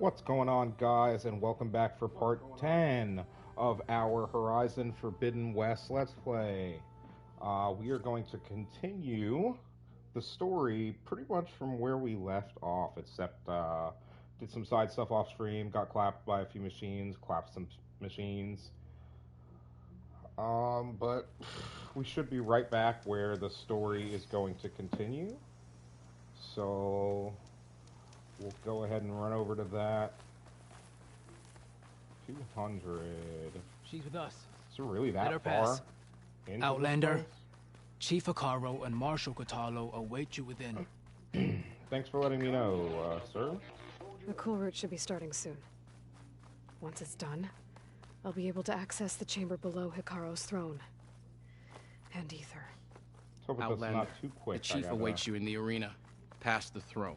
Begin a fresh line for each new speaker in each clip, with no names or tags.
What's going on, guys, and welcome back for part 10 of our Horizon Forbidden West Let's Play. We are going to continue the story pretty much from where we left off, except did some side stuff off stream, got clapped by a few machines, clapped some machines. But we should be right back where the story is going to continue. So we'll go ahead and run over to that. 200.
She's with us.
Is it really
Let
that
her
far?
pass.
Into
Outlander,
this
Chief Hekaro and Marshal Kotallo await you within.
place? Thanks for letting me know, sir.
The cool route should be starting soon. Once it's done, I'll be able to access the chamber below Hekaro's throne. And Ether.
Let's hope it's not too quick.
The chief awaits you in the arena, past the throne.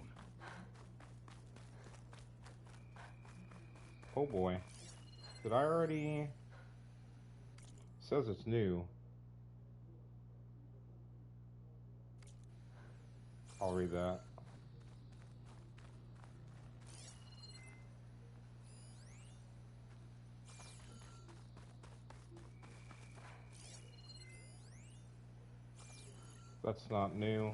Oh boy. Did I already... It says it's new. I'll read that. That's not new.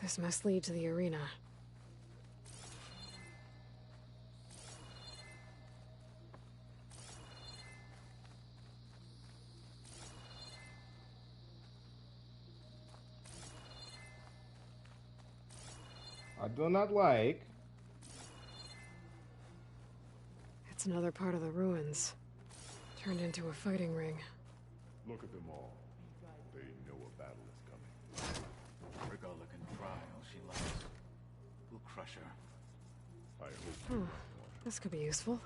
This must lead to the arena.
I do not like...
It's another part of the ruins. Turned into a fighting ring.
Look at them all. They know a battle is coming.
Regalla can try all she likes. We'll crush her.
I hope you're right, Marshal.
This could be useful.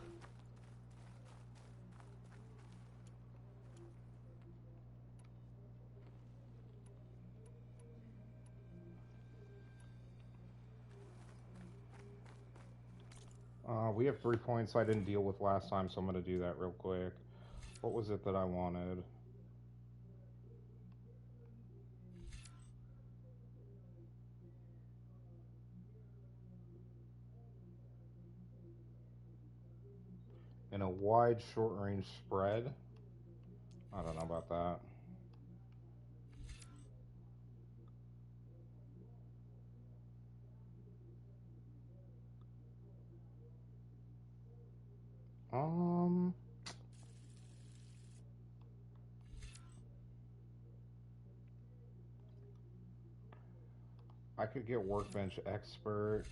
We have 3 points I didn't deal with last time, so I'm going to do that real quick. What was it that I wanted? In a wide short-range spread? I don't know about that. I could get Workbench Expert.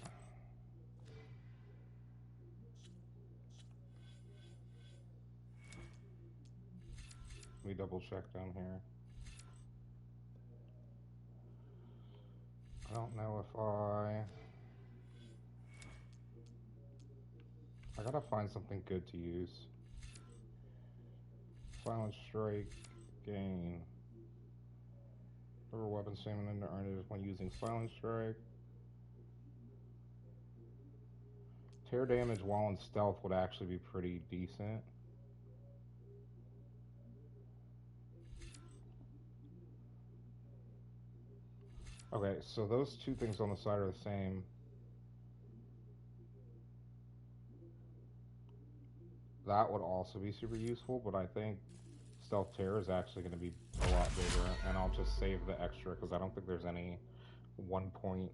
Let me double check down here. I don't know if I gotta find something good to use. Silent Strike, gain. Whatever weapon stamina and earn it when using Silent Strike. Tear damage while in stealth would actually be pretty decent. Okay, so those two things on the side are the same. That would also be super useful, but I think Stealth Tear is actually going to be a lot bigger, and I'll just save the extra because I don't think there's any 1 point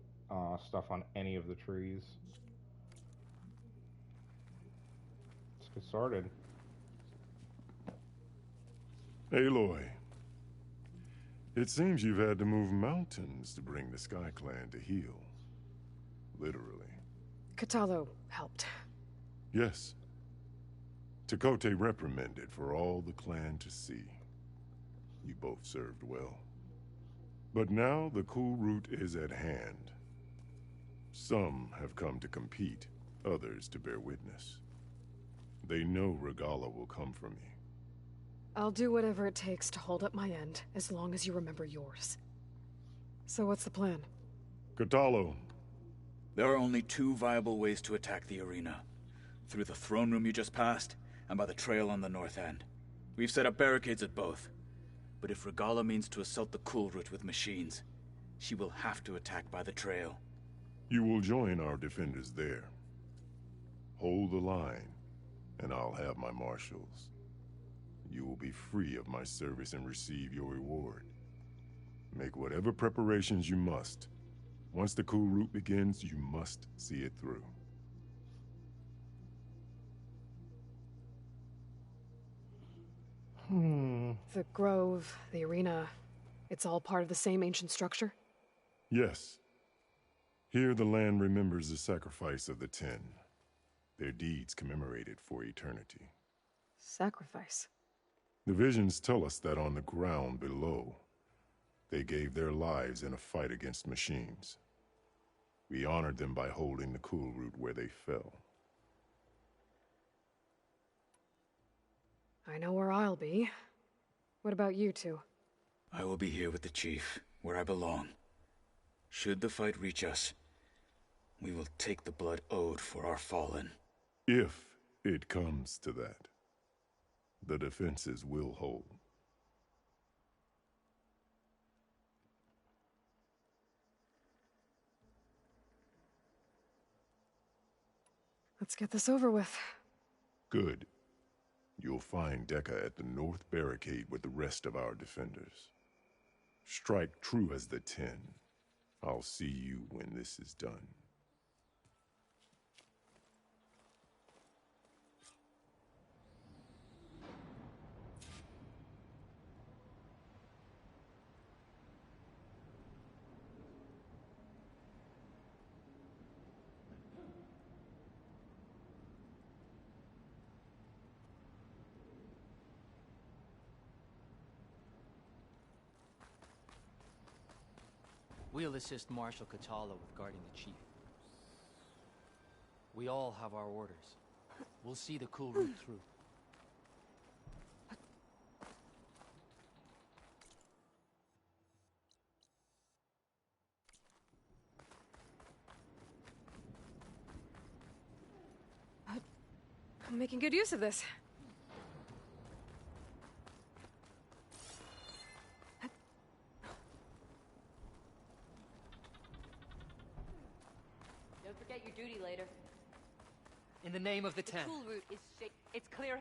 stuff on any of the trees. Let's get started.
Aloy. It seems you've had to move mountains to bring the Sky Clan to heel. Literally.
Kotallo helped.
Yes. Tekote reprimanded for all the clan to see. You both served well. But now the cool route is at hand. Some have come to compete, others to bear witness. They know Regalla will come for me.
I'll do whatever it takes to hold up my end, as long as you remember yours. So what's the plan?
Kotallo.
There are only two viable ways to attack the arena. Through the throne room you just passed, and by the trail on the north end. We've set up barricades at both. But if Regalla means to assault the Kulrut with machines, she will have to attack by the trail.
You will join our defenders there. Hold the line, and I'll have my marshals. You will be free of my service and receive your reward. Make whatever preparations you must. Once the Kulrut begins, you must see it through.
The grove, the arena, it's all part of the same ancient structure?
Yes. Here the land remembers the sacrifice of the Ten. Their deeds commemorated for eternity.
Sacrifice?
The visions tell us that on the ground below, they gave their lives in a fight against machines. We honored them by holding the Kulrut where they fell.
I know where I'll be. What about you two?
I will be here with the Chief, where I belong. Should the fight reach us, we will take the blood owed for our fallen.
If it comes to that, the defenses will hold.
Let's get this over with.
Good. You'll find Dekka at the north barricade with the rest of our defenders. Strike true as the Ten. I'll see you when this is done.
We'll assist Marshal Kotallo with guarding the chief. We all have our orders. We'll see the Kulrut through.
I'm making good use of this.
Don't forget your duty later.
In the name of the Ten.
Kulrut is it's clear.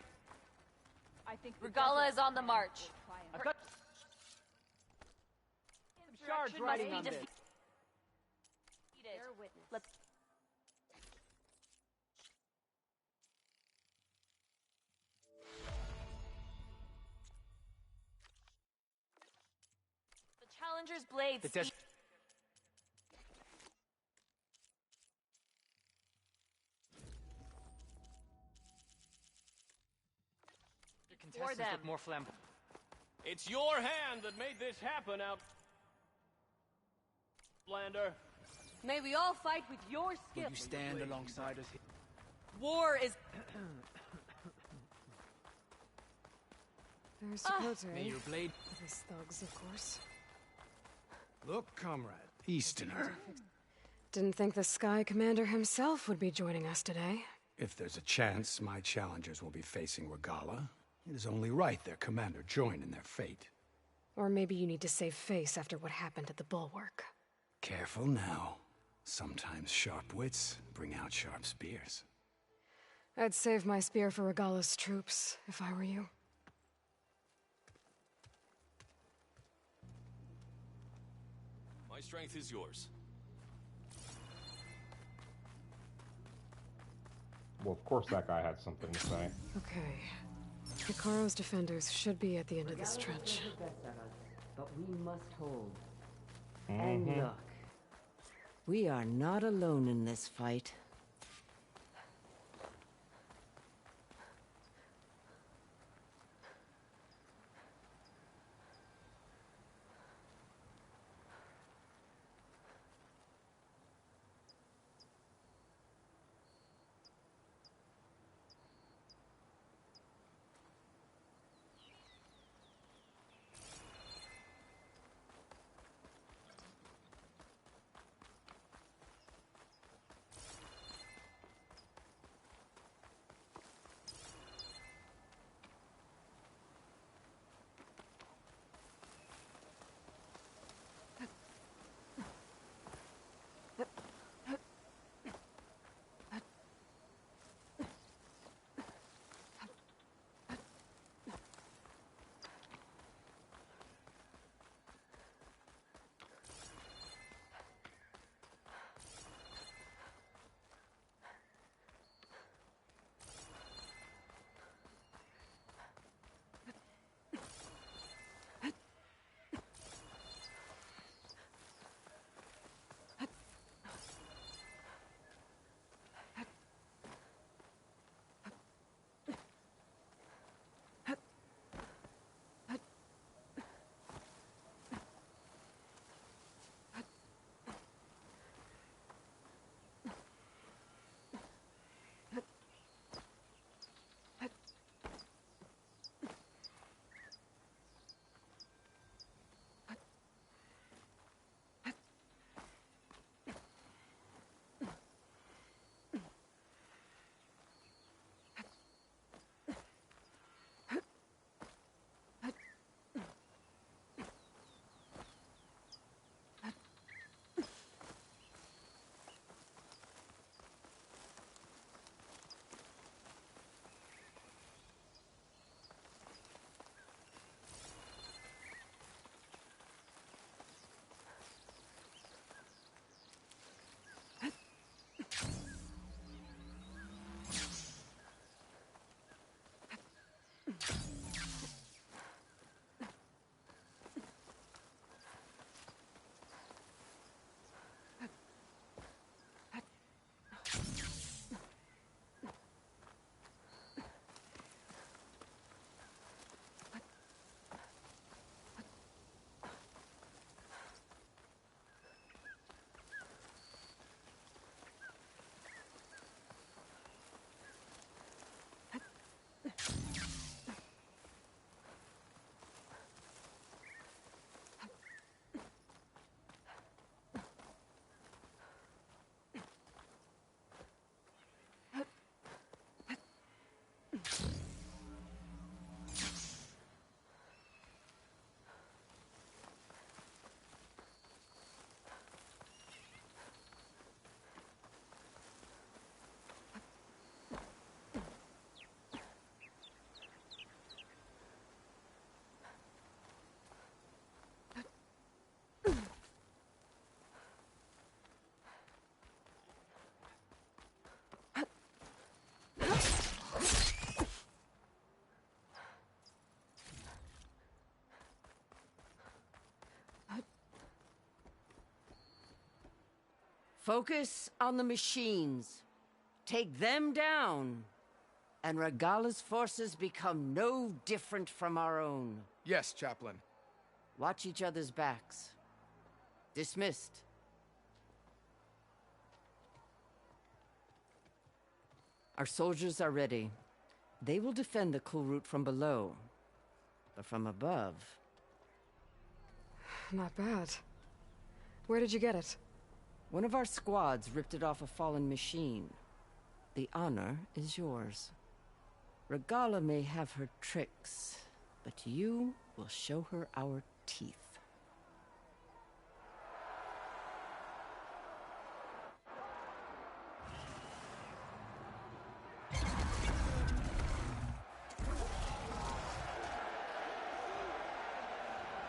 I think
Regalla is on the march.
I've got some shards riding on this.
Let's the Challenger's blades.
The des- Your contestants
them.
look more flamboyant.
It's your hand that made this happen, Outlander.
May we all fight with your skill.
Will you stand alongside us here?
War is
There's Chakotay.
May your blade...
His thugs, of course.
Look, comrade. Easterner.
Didn't think the Sky Commander himself would be joining us today.
If there's a chance my challengers will be facing Regalla, it is only right their commander join in their fate.
Or maybe you need to save face after what happened at the Bulwark.
Careful now. Sometimes sharp wits bring out sharp spears.
I'd save my spear for Regalla's troops, if I were you.
My strength is yours.
Well, of course that guy had something to say.
Okay. Hikaro's defenders should be at the end of this trench.
But we must hold. And look, we are not alone in this fight. Focus on the machines. Take them down, and Regalla's forces become no different from our own.
Yes, Chaplain.
Watch each other's backs. Dismissed. Our soldiers are ready. They will defend the Kulrut from below. But from above...
Not bad. Where did you get it?
One of our squads ripped it off a fallen machine. The honor is yours. Regalla may have her tricks, but you will show her our teeth.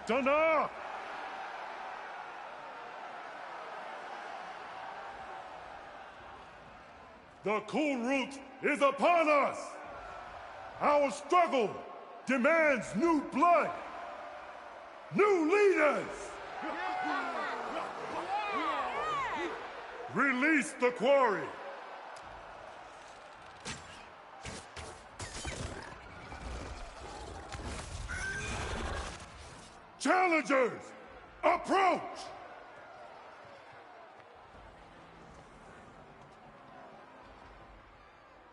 Dana! The Kulrut is upon us! Our struggle demands new blood! New leaders! Release the quarry! Challengers, approach!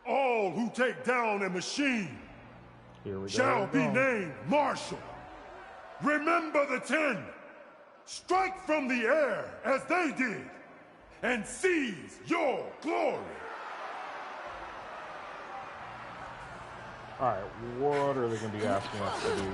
All who take down a machine shall be named Marshal. Remember the 10. Strike from the air as they did, and seize your glory.
All right, what are they going to be asking us to do?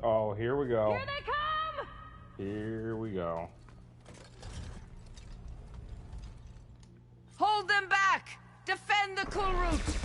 Oh, here we go.
Here they come!
Here we go.
Hold them back! Defend the Kulrut!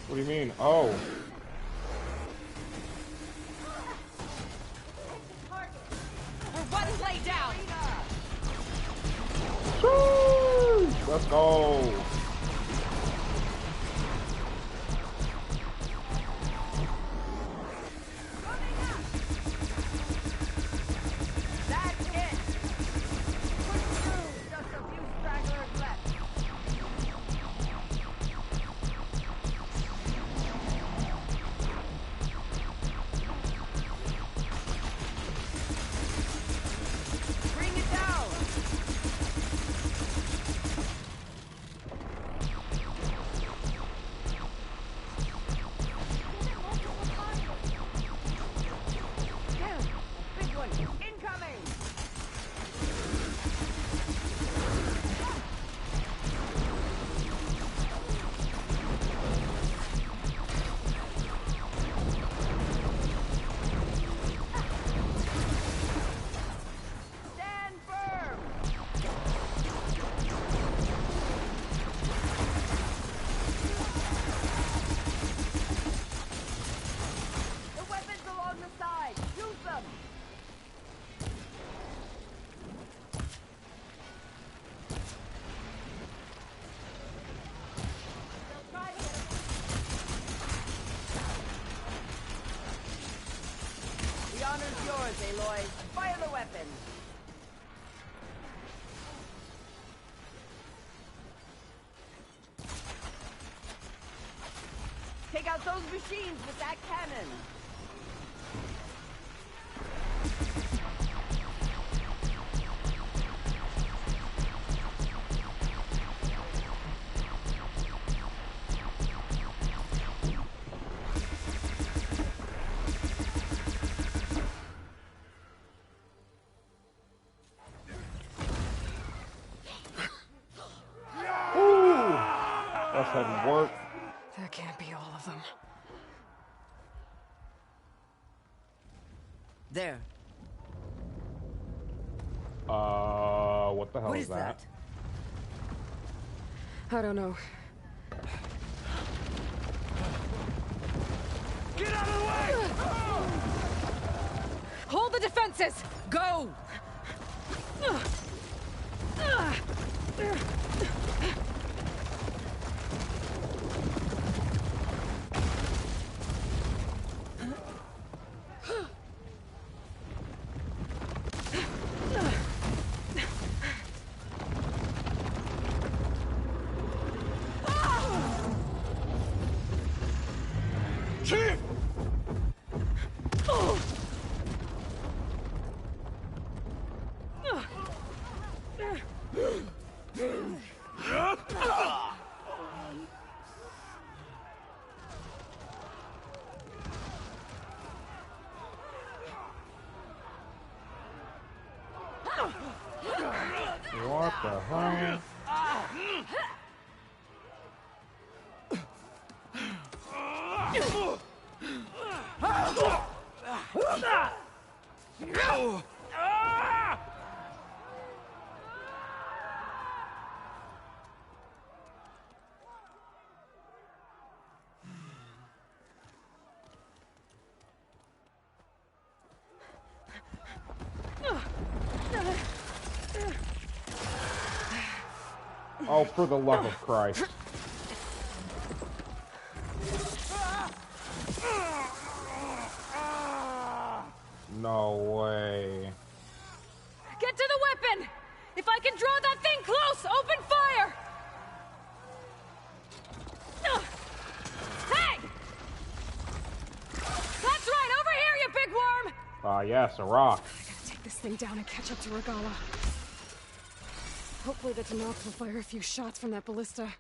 What do you mean? Oh.
One lay down.
Woo! Let's go.
That's it! Push through! Just a few stragglers left. Bring it down! Aloy. Fire the weapon. Take out those machines with that cannon.
That's heavy work.
That can't be all of them.
There.
What the hell
What
is that?
I don't know.
Get out of the way!
Hold the defenses!
Go!
Chief!
What the hell? Oh, for the love of Christ. No way.
Get to the weapon! If I can draw that thing close, open fire! Hey! That's right, over here, you big worm!
Yes, a rock.
I gotta take this thing down and catch up to Regala. Hopefully the Tenakth will fire a few shots from that ballista.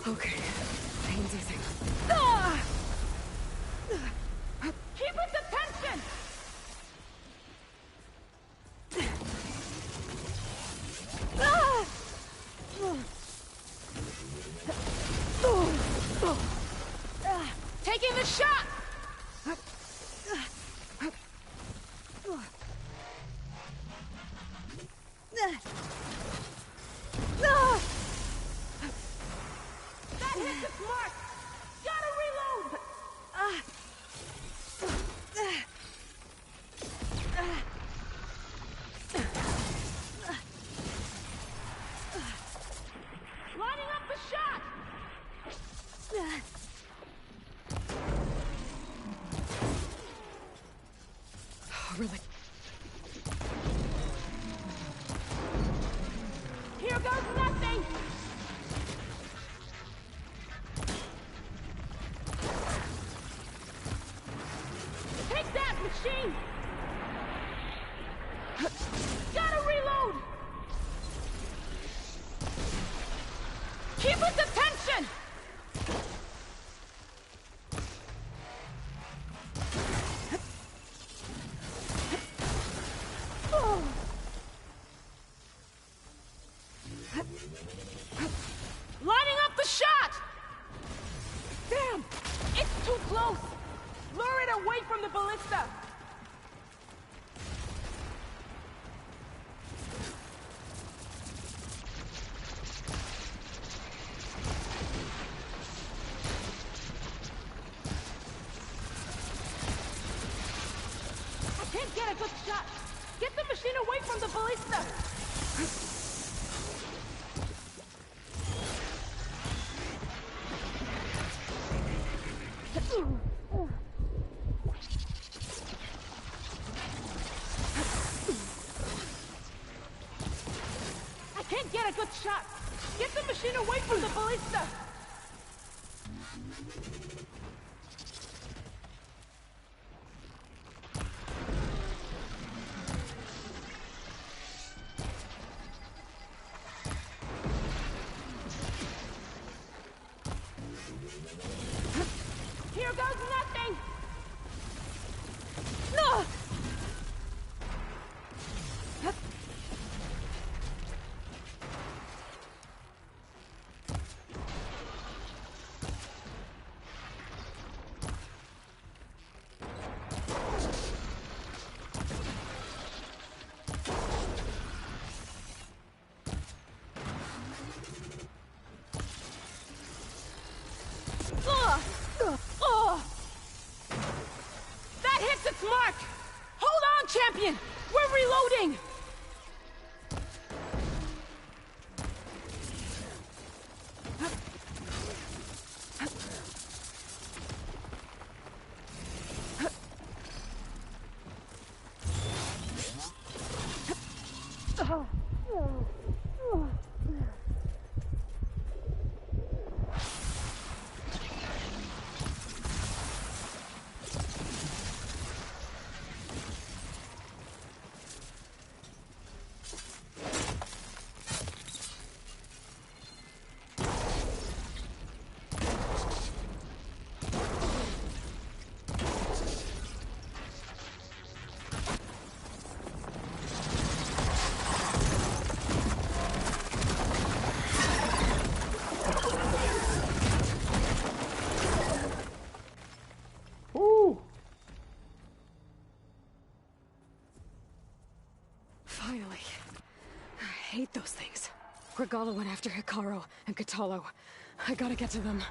Okay, pain's easing.
Keep its attention!
Taking the shot! really...
Here goes nothing! Take that, machine! Gotta reload! Keep its attention! Lining up the shot! Damn! It's too close! Lure it away from the ballista! I can't get a good shot! Get the machine away from the ballista! I can't get a good shot! Get the machine away from the ballista! Here goes nothing! No! That hits its mark! Hold on, champion! We're reloading!
Finally. I hate those things. Regala went after Hikaru and Kotallo. I gotta get to them.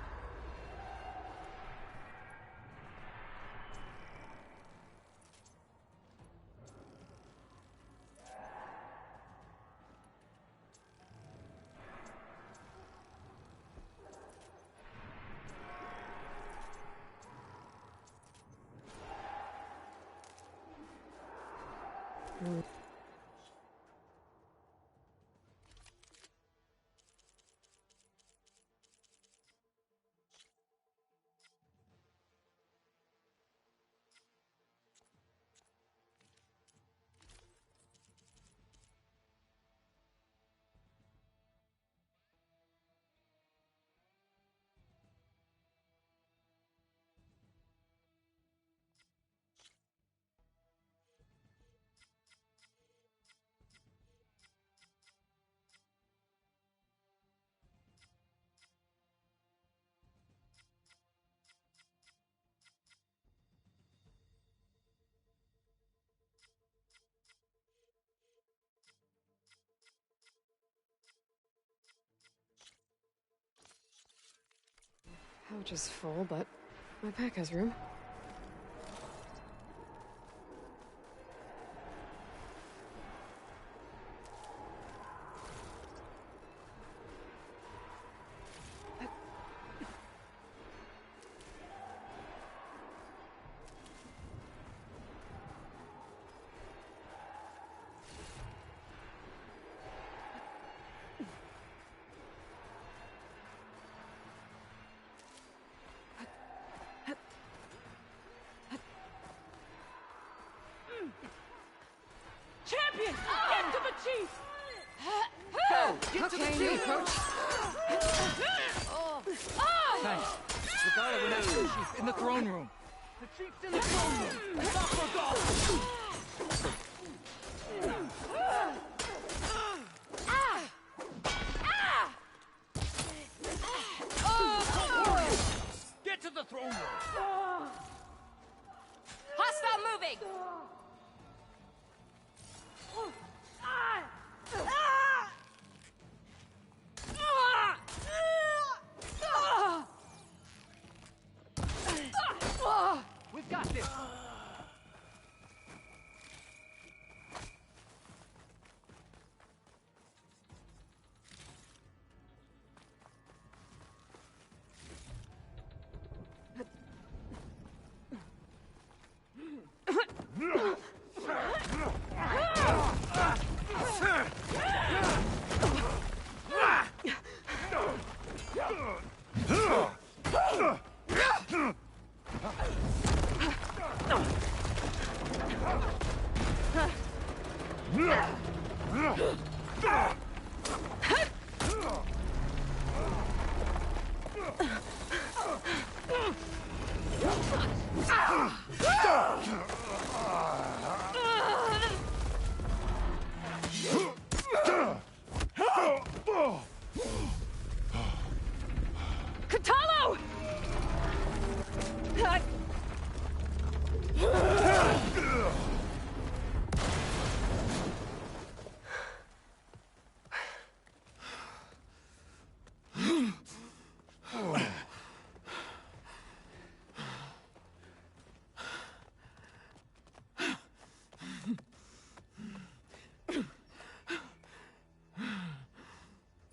Pouch is full, but my pack has room.
see, Coach.
Thanks. Regala went after the chief in the throne room. The chief's in the throne room! Stop Regala! Get to the throne room!
Hostile moving!
We've got this!
Kotallo!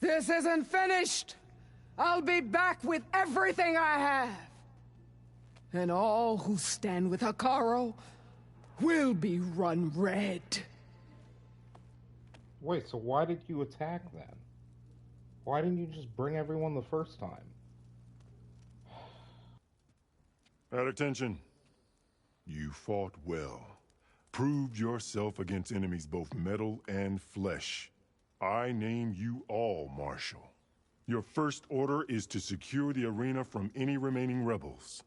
This isn't finished! I'll be back with everything I have! And all who stand with Hekarro will be run red.
Wait, so why did you attack then? Why didn't you just bring everyone the first time?
At attention. You fought well. Proved yourself against enemies both metal and flesh. I name you all Marshal. Your first order is to secure the arena from any remaining rebels.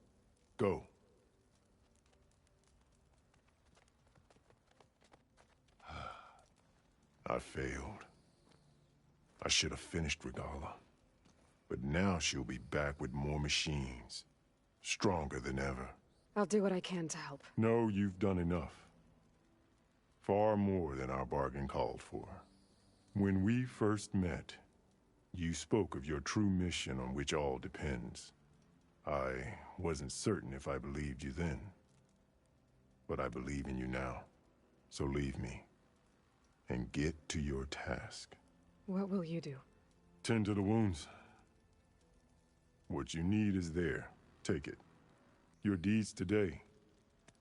Go. I failed. I should have finished Regala. But now she'll be back with more machines. Stronger than ever.
I'll do what I can to help.
No, you've done enough. Far more than our bargain called for. When we first met, you spoke of your true mission on which all depends. I wasn't certain if I believed you then. But I believe in you now. So leave me. And get to your task.
What will you do?
Tend to the wounds. What you need is there. Take it. Your deeds today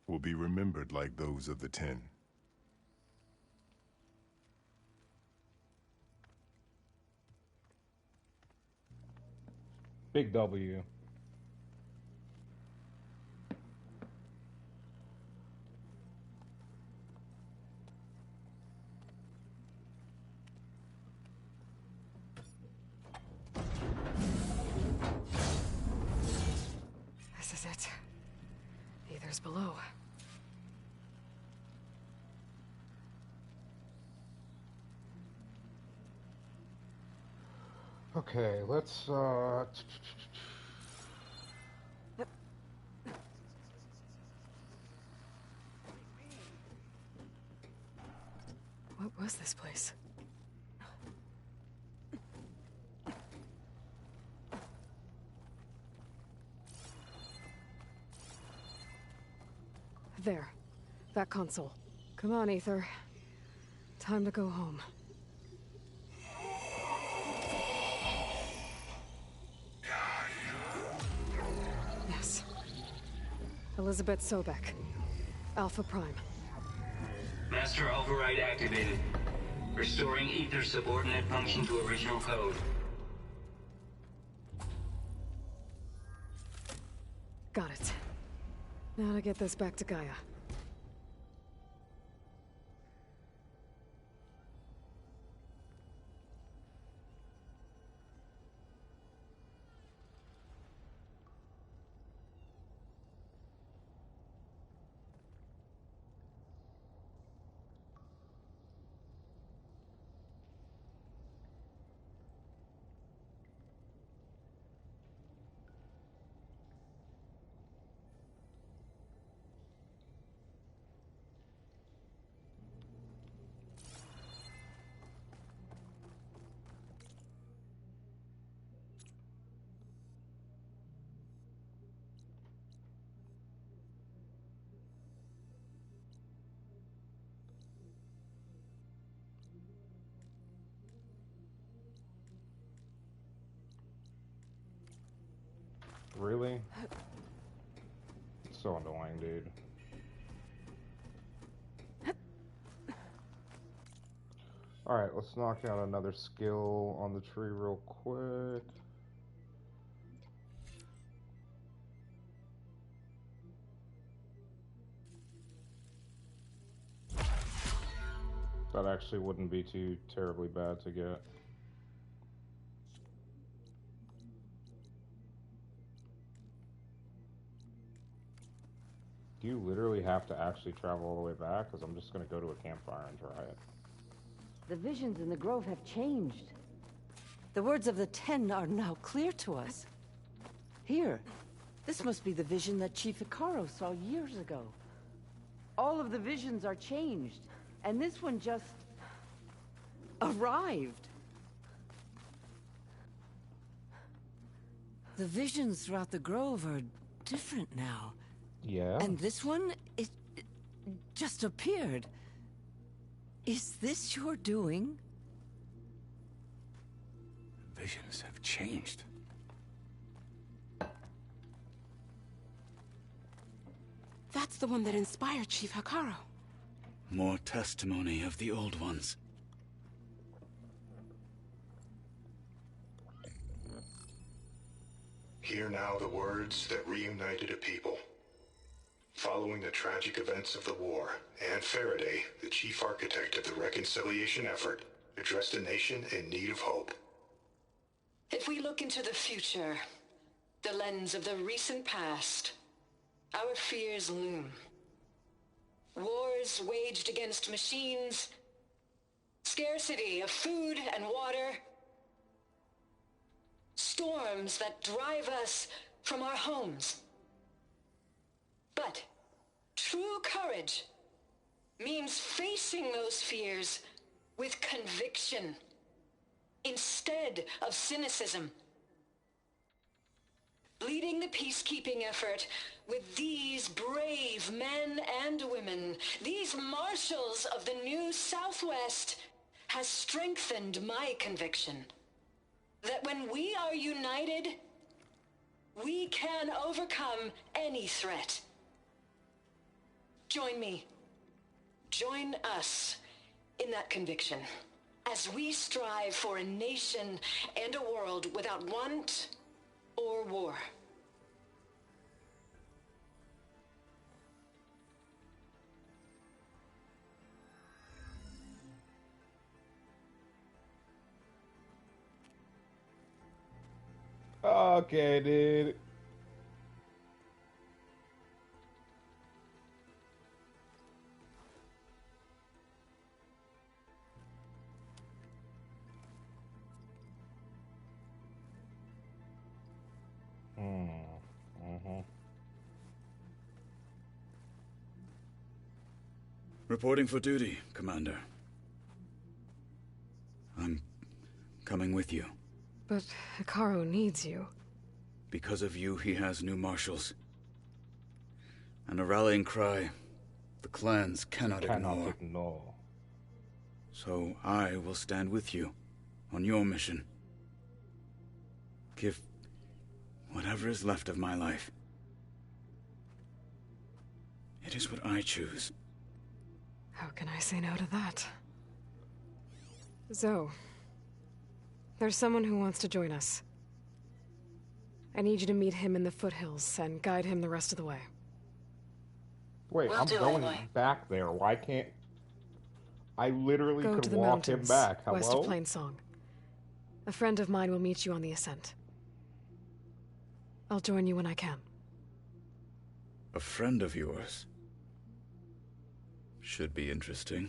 will be remembered like those of the 10.
Big W.
This is it. Aether's below.
Okay, let's,
What was this place? There. That console. Come on, Aether. Time to go home. Yes. Elizabeth Sobek. Alpha Prime.
Master override activated. Restoring Aether's subordinate function to original code.
Got it. Now to get this back to Gaia.
Really? It's so annoying, dude. Alright, let's knock out another skill on the tree real quick. That actually wouldn't be too terribly bad to get. Do you literally have to actually travel all the way back? Because I'm just going to go to a campfire and try it.
The visions in the grove have changed. The words of the Ten are now clear to us. Here, this must be the vision that Chief Hekarro saw years ago. All of the visions are changed, and this one just arrived. The visions throughout the grove are different now.
Yeah.
And this one, it just appeared. Is this your doing?
Visions have changed.
That's the one that inspired Chief Hekarro.
More testimony of the old ones.
Hear now the words that reunited a people. Following the tragic events of the war, Anne Faraday, the chief architect of the reconciliation effort, addressed a nation in need of hope.
If we look into the future, the lens of the recent past, our fears loom. Wars waged against machines, scarcity of food and water, storms that drive us from our homes. But true courage means facing those fears with conviction instead of cynicism. Leading the peacekeeping effort with these brave men and women, these marshals of the new Southwest, has strengthened my conviction that when we are united, we can overcome any threat. Join me. Join us in that conviction as we strive for a nation and a world without want or war.
Okay, dude.
Reporting for duty, Commander. I'm coming with you.
But Hekarro needs you.
Because of you, he has new marshals. And a rallying cry the clans cannot ignore. So I will stand with you on your mission. Give whatever is left of my life. It is what I choose.
How can I say no to that? Zoe, there's someone who wants to join us. I need you to meet him in the foothills and guide him the rest of the way.
Wait, I'm going back there. Why can't... I literally
Go
could
to the
walk
mountains,
him back. Hello?
west of Plainsong. A friend of mine will meet you on the ascent. I'll join you when I can.
A friend of yours? Should be interesting.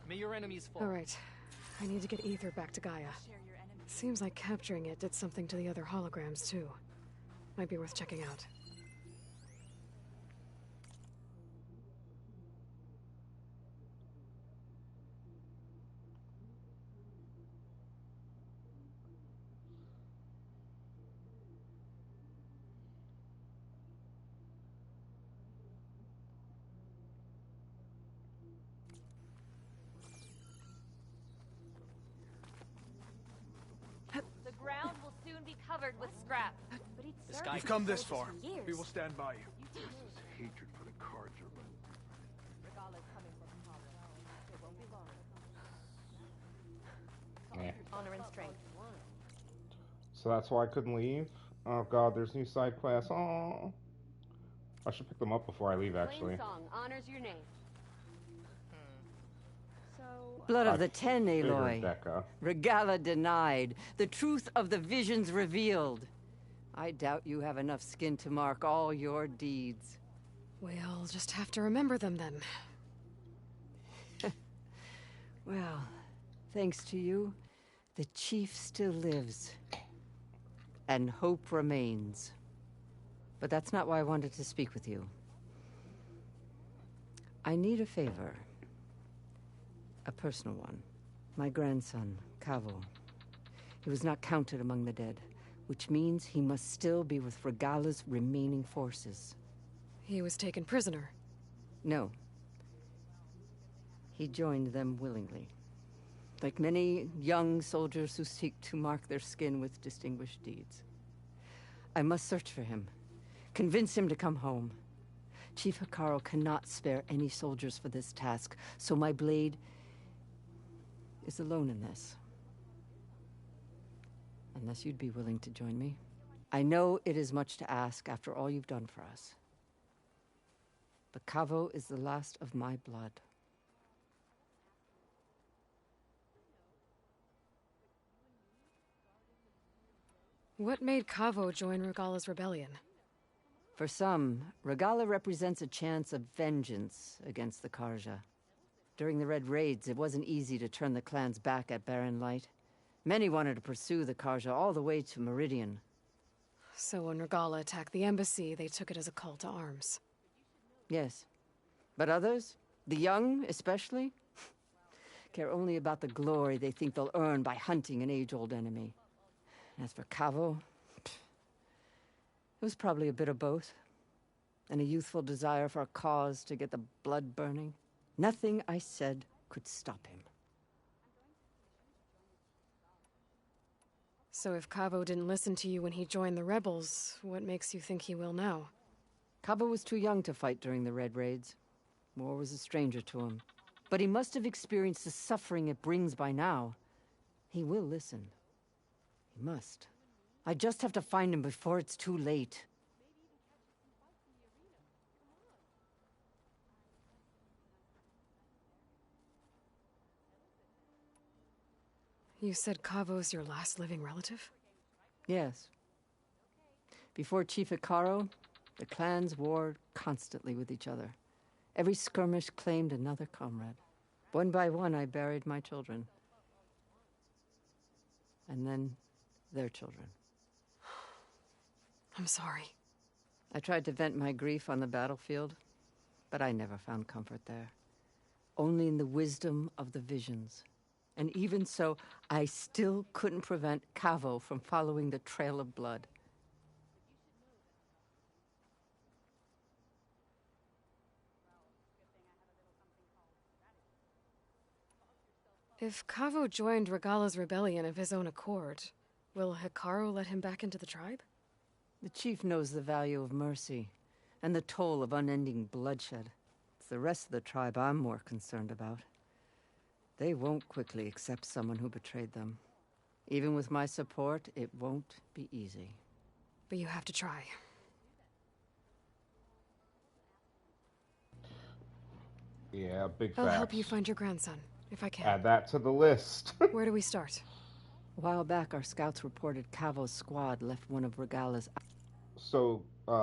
May your enemies fall.
All right. I need to get Ether back to Gaia. Seems like capturing it did something to the other holograms, too. Might be worth checking out.
covered with scrap.
This guy. You've come this far. We will stand by you.
This is hatred for the Carja, but...
Honor and strength.
So that's why I couldn't leave? Oh god, there's new side quests. Oh, I should pick them up before I leave, actually.
Song honors your name.
Blood of the Ten, Aloy. Regalla denied. The truth of the visions revealed. I doubt you have enough skin to mark all your deeds.
We'll just have to remember them then.
Well, thanks to you, the Chief still lives. And hope remains. But that's not why I wanted to speak with you. I need a favor. A personal one. My grandson, Kavo. He was not counted among the dead, which means he must still be with Regalla's remaining forces.
He was taken prisoner?
No. He joined them willingly. Like many young soldiers who seek to mark their skin with distinguished deeds. I must search for him. Convince him to come home. Chief Hekarro cannot spare any soldiers for this task, so my blade is alone in this. Unless you'd be willing to join me. I know it is much to ask after all you've done for us. But Kavo is the last of my blood.
What made Kavo join Regalla's rebellion?
For some, Regalla represents a chance of vengeance against the Carja. During the Red Raids, it wasn't easy to turn the clans back at Barren Light. Many wanted to pursue the Carja all the way to Meridian.
So when Regalla attacked the embassy, they took it as a call to arms.
Yes. But others, the young especially, care only about the glory they think they'll earn by hunting an age-old enemy. As for Kavo, it was probably a bit of both. And a youthful desire for a cause to get the blood burning. Nothing I said could stop him.
So if Kavo didn't listen to you when he joined the rebels, what makes you think he will now?
Kavo was too young to fight during the Red Raids. War was a stranger to him. But he must have experienced the suffering it brings by now. He will listen. He must. I just have to find him before it's too late.
You said Kavo's your last living relative?
Yes. Before Chief Hekarro, the clans warred constantly with each other. Every skirmish claimed another comrade. One by one, I buried my children. And then their children.
I'm sorry.
I tried to vent my grief on the battlefield, but I never found comfort there. Only in the wisdom of the visions. And even so, I still couldn't prevent Kavo from following the trail of blood.
If Kavo joined Regalla's rebellion of his own accord, will Hekarro let him back into the tribe?
The chief knows the value of mercy, and the toll of unending bloodshed. It's the rest of the tribe I'm more concerned about. They won't quickly accept someone who betrayed them. Even with my support, it won't be easy.
But you have to try.
Yeah, big
I'll
facts.
help you find your grandson, if I can.
Add that to the list.
Where do we start?
A while back, our scouts reported Kavo's squad left one of Regalla's...
So,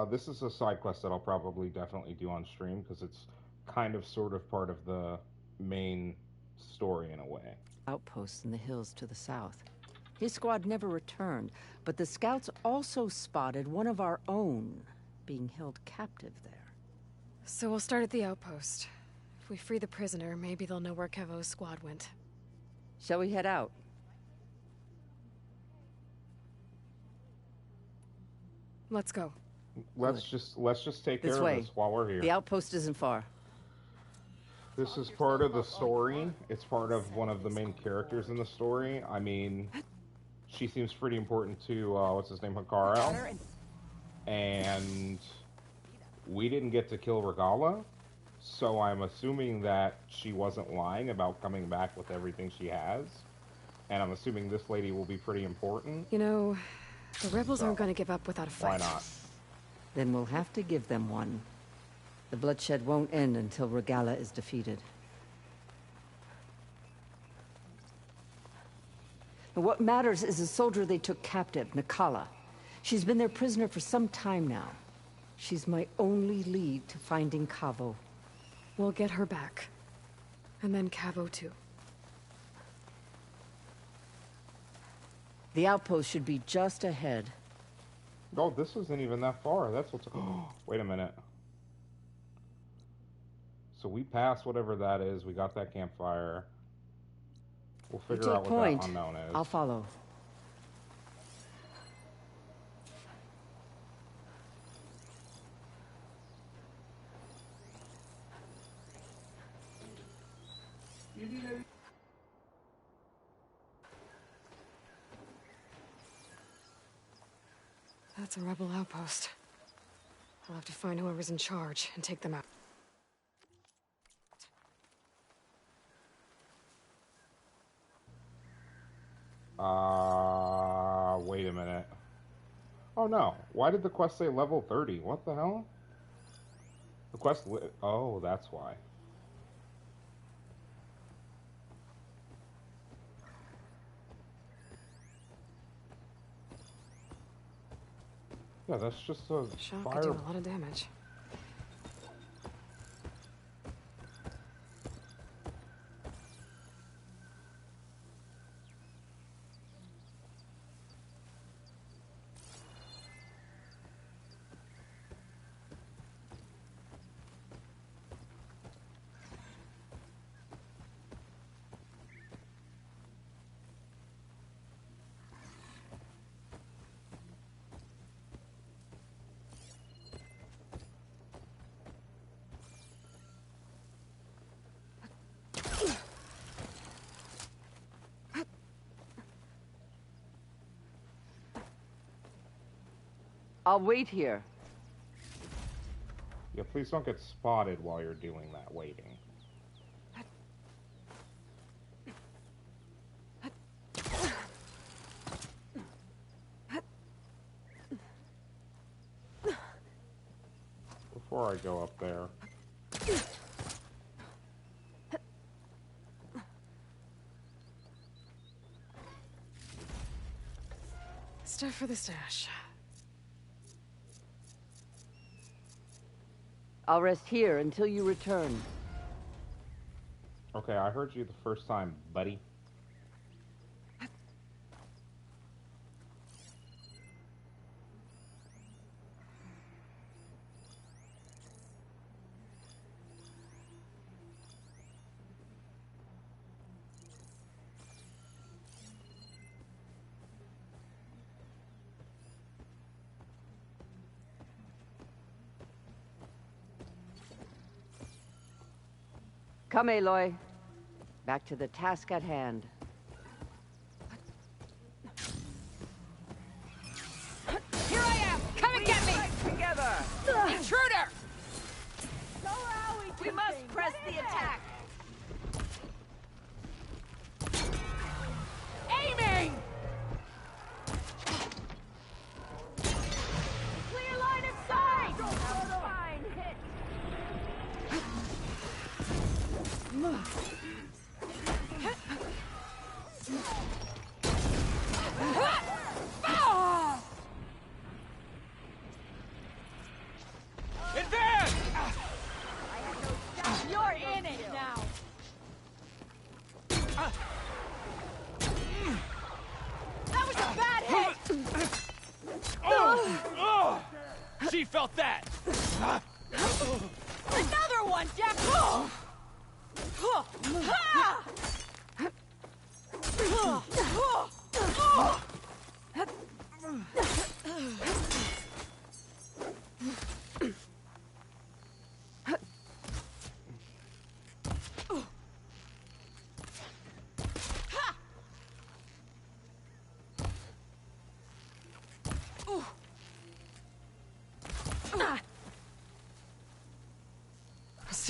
this is a side quest that I'll probably definitely do on stream, because it's kind of sort of part of the main story in a way.
Outposts in the hills to the south. His squad never returned, but the scouts also spotted one of our own being held captive there.
So we'll start at the outpost. If we free the prisoner, maybe they'll know where Kavo's squad went.
Shall we head out?
Let's go.
Let's just take care
This
of
way.
this while we're here.
The outpost isn't far.
This is part of the story. It's part of one of the main characters in the story. I mean, she seems pretty important to, what's his name, Hekarro. And we didn't get to kill Regalla, so I'm assuming that she wasn't lying about coming back with everything she has. And I'm assuming this lady will be pretty important.
You know, the rebels aren't going to give up without a fight.
Why not?
Then we'll have to give them one. The bloodshed won't end until Regalla is defeated. What matters is the soldier they took captive, Nakala. She's been their prisoner for some time now. She's my only lead to finding Kavo.
We'll get her back. And then Kavo too.
The outpost should be just ahead.
Oh, this isn't even that far. That's what's... Oh, wait a minute. So we passed whatever that is. We got that campfire. We'll figure out what that unknown is.
I'll follow.
That's a rebel outpost. I'll have to find whoever's in charge and take them out.
Wait a minute. Oh no, why did the quest say level 30? What the hell? The quest oh, that's why. Yeah, that's just a
Shock
fire.
could do a lot of damage.
I'll wait here.
Yeah, please don't get spotted while you're doing that waiting. Before I go up there.
Stuff for the stash.
I'll rest here until you return.
Okay, I heard you the first time, buddy.
Come, Aloy. Back to the task at hand.
Here I am! Come and get me!
Together!
Intruder! We must press the attack! Aiming! Clear line of sight! Fine hit!
Advance!
You're in it now! That was a bad hit!
She felt that!
Another one, Jack!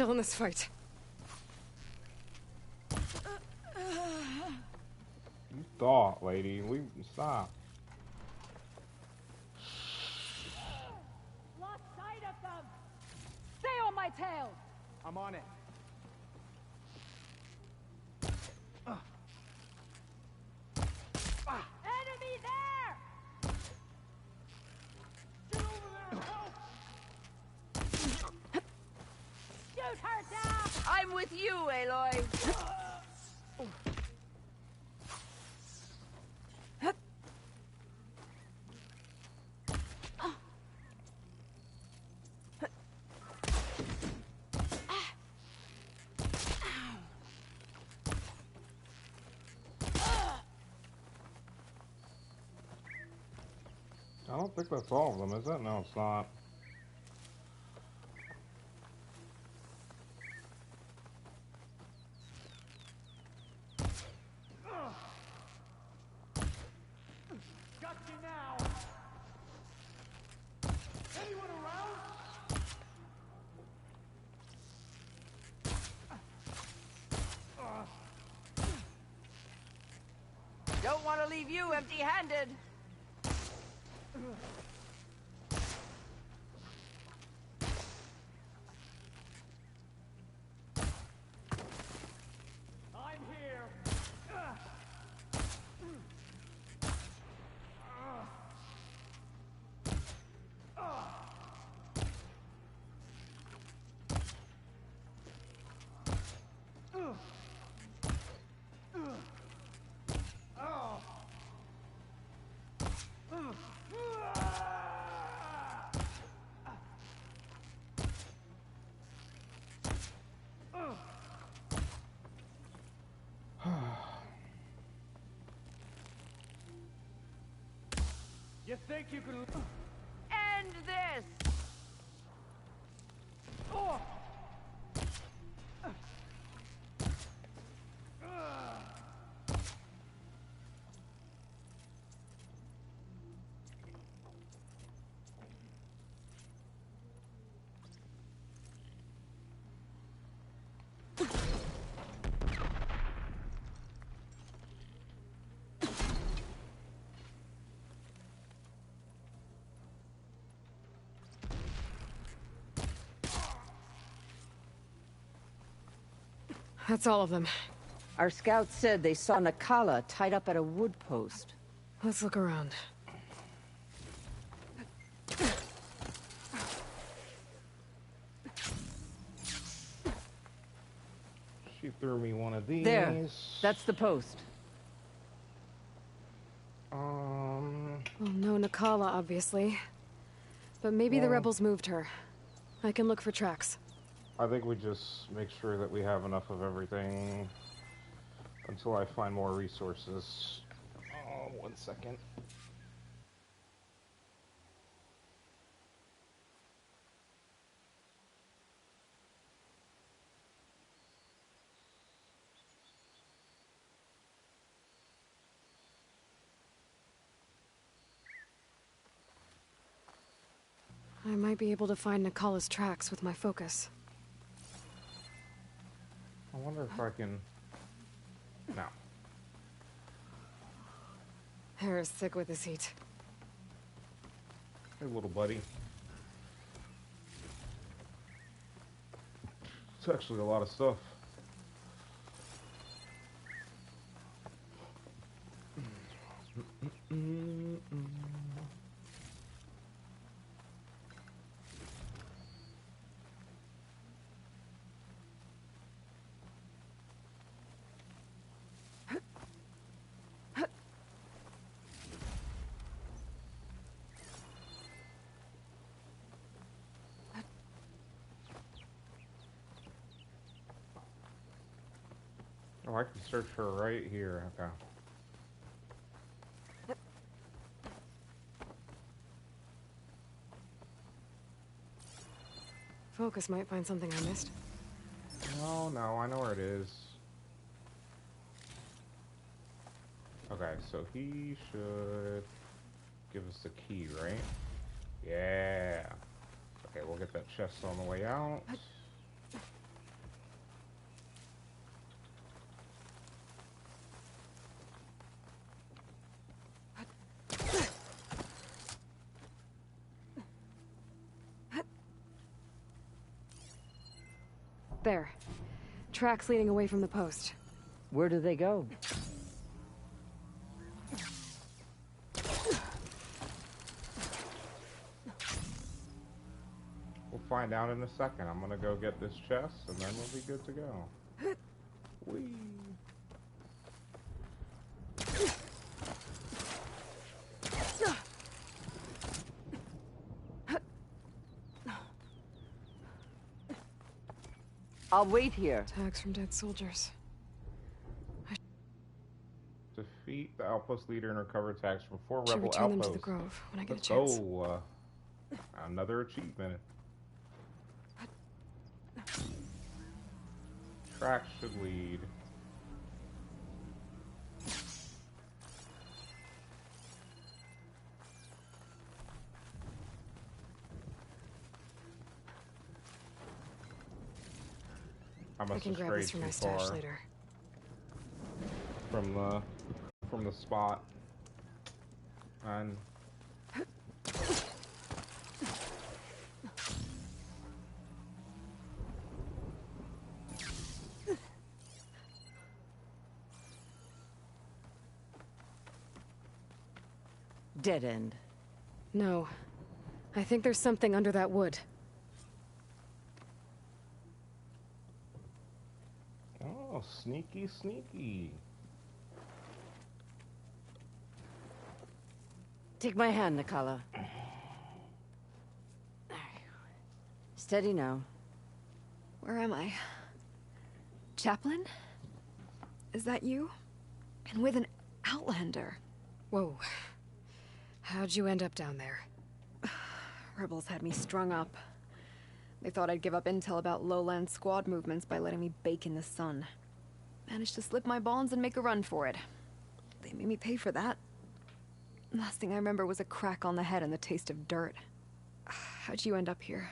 chill in this fight.
You thought, lady. Stop.
Lost sight of them! Stay on my tail!
I'm on it.
Enemy there! Get over there and help! Shoot her down!
I'm with you, Aloy.
I don't think that's all of them, is it? No, it's not.
Got you now. Anyone around?
Don't want to leave you empty-handed.
I'm here. You think you can
end this?
Oh!
That's all of them.
Our scouts said they saw Nakala tied up at a wood post.
Let's look around.
She threw me one of these.
There. That's the post.
Well, no Nakala, obviously. But maybe the rebels moved her. I can look for tracks.
I think we just make sure that we have enough of everything until I find more resources. Oh, 1 second.
I might be able to find Nakala's tracks with my focus.
I wonder if I can... No.
Hair is thick with this heat.
Hey, little buddy. It's actually a lot of stuff. Oh, I can search her right here. Okay.
Focus might find something I missed.
No, I know where it is. Okay, so he should give us the key, right? Yeah. Okay, we'll get that chest on the way out.
there. Tracks leading away from the post.
Where do they go?
We'll find out in a second. I'm gonna go get this chest, and then we'll be good to go. Whee!
I'll wait here.
Tags from dead soldiers.
Defeat the outpost leader and recover tags from 4
Should
rebel
return
outposts.
them to the Grove when I get
Let's
a chance.
go. Another achievement. Tracks should lead.
I can grab this from my stash later.
From the spot. And
Dead end.
No. I think there's something under that wood.
oh, sneaky, sneaky.
Take my hand, Nikala. Steady now.
Where am I? Chaplain? Is that you? And with an Outlander. Whoa. How'd you end up down there?
Rebels had me strung up. They thought I'd give up intel about lowland squad movements by letting me bake in the sun. Managed to slip my bonds and make a run for it. They made me pay for that. Last thing I remember was a crack on the head and the taste of dirt. How'd you end up here?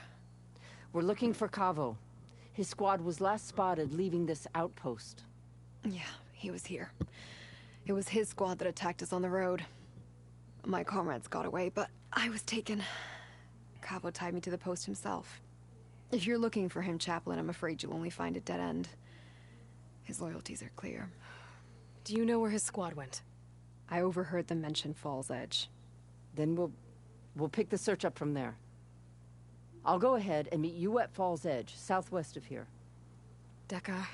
We're looking for Cavo. His squad was last spotted leaving this outpost.
Yeah, he was here. It was his squad that attacked us on the road. My comrades got away, but I was taken. Cavo tied me to the post himself. If you're looking for him, Chaplain, I'm afraid you'll only find a dead end. His loyalties are clear.
Do you know where his squad went?
I overheard them mention Falls Edge.
Then we'll pick the search up from there. I'll go ahead and meet you at Falls Edge, southwest of here.
Dekka,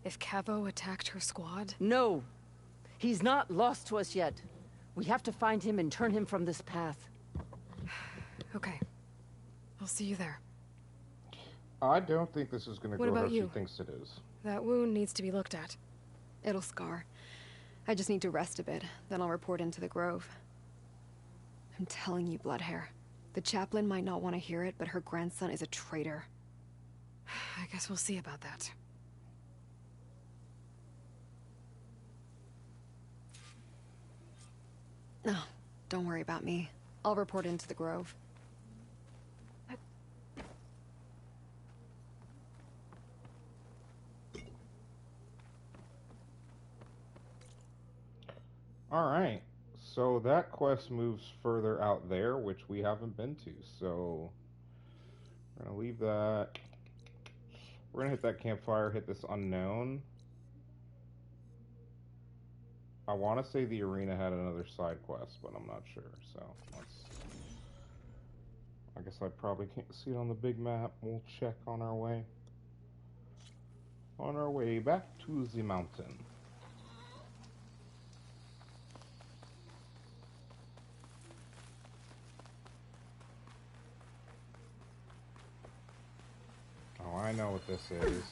if Cavo attacked her squad?
No! He's not lost to us yet. We have to find him and turn him from this path.
Okay. I'll see you there.
I don't think this is going to go how she thinks it is.
That wound needs to be looked at.
It'll scar. I just need to rest a bit, then I'll report into the Grove. I'm telling you, Bloodhair. The chaplain might not want to hear it, but her grandson is a traitor.
I guess we'll see about that.
No, don't worry about me. I'll report into the Grove.
Alright, so that quest moves further out there, which we haven't been to, so we're going to leave that. We're going to hit that campfire, hit this unknown. I want to say the arena had another side quest, but I'm not sure, so I guess I probably can't see it on the big map. We'll check on our way. On our way back to the mountain. Oh, I know what this is.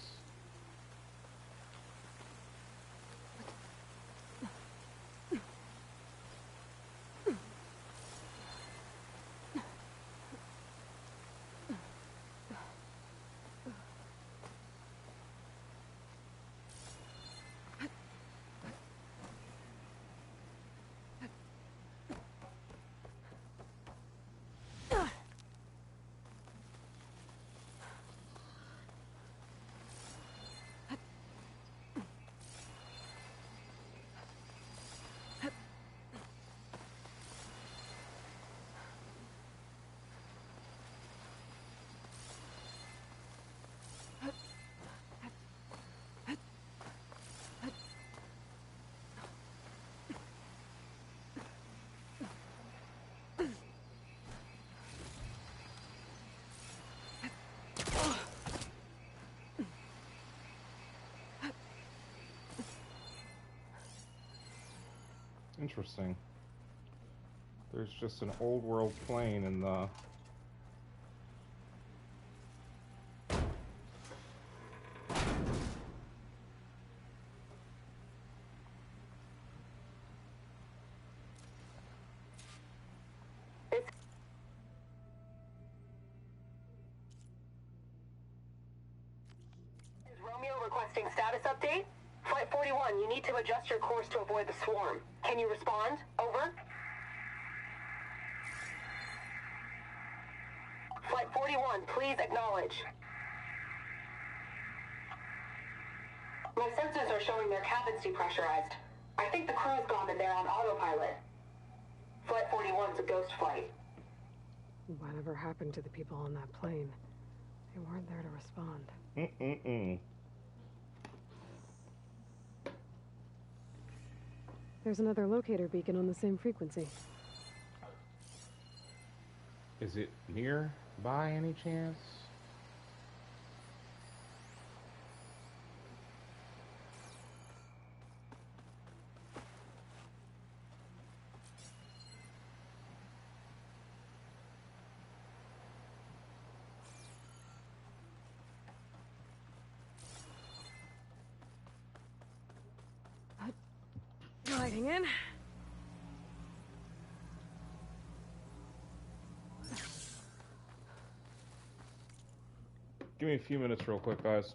Interesting. There's just an old world plane in the...
Romeo requesting status update. Flight 41, you need to adjust your course to avoid the swarm. Can you respond? Over. Flight 41, please acknowledge. My sensors are showing their cabins depressurized. I think the crew's gone in there on autopilot. Flight 41's a ghost flight.
Whatever happened to the people on that plane? They weren't there to respond. There's another locator beacon on the same frequency.
Is it near by any chance?
Gliding in.
Give me a few minutes real quick, guys.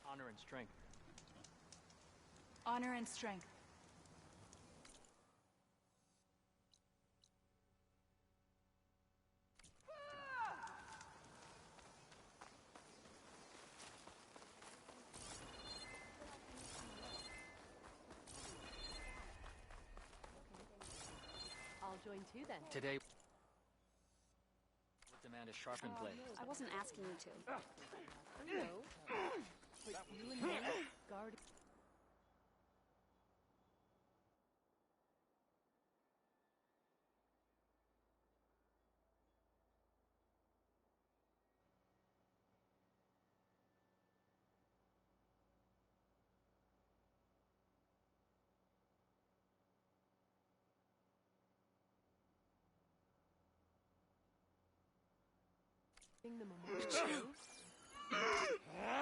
Honor and strength.
Honor and strength.
I'll join too then.
Today, would demand a sharpened blade.
I wasn't asking you to. No. But you and me, guard. The memorial.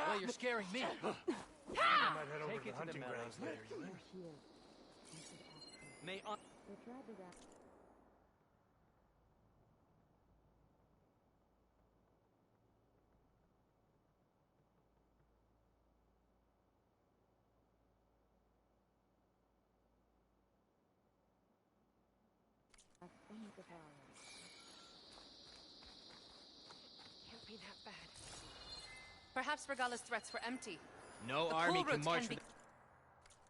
Well, you're scaring me.
I might head over to the hunting grounds later.
May on.
Can't be that bad. Perhaps Regalla's threats were empty.
No
The
army
cool
can
route
march
can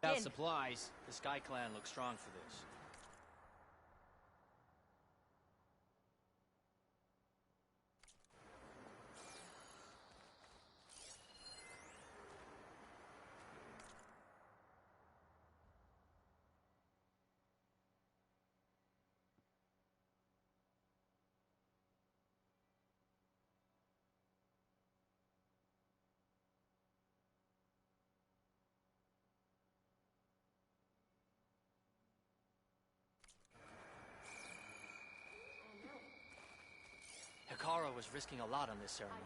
without
begin.
supplies. The Sky Clan looks strong for this. Hekara was risking a lot on this ceremony.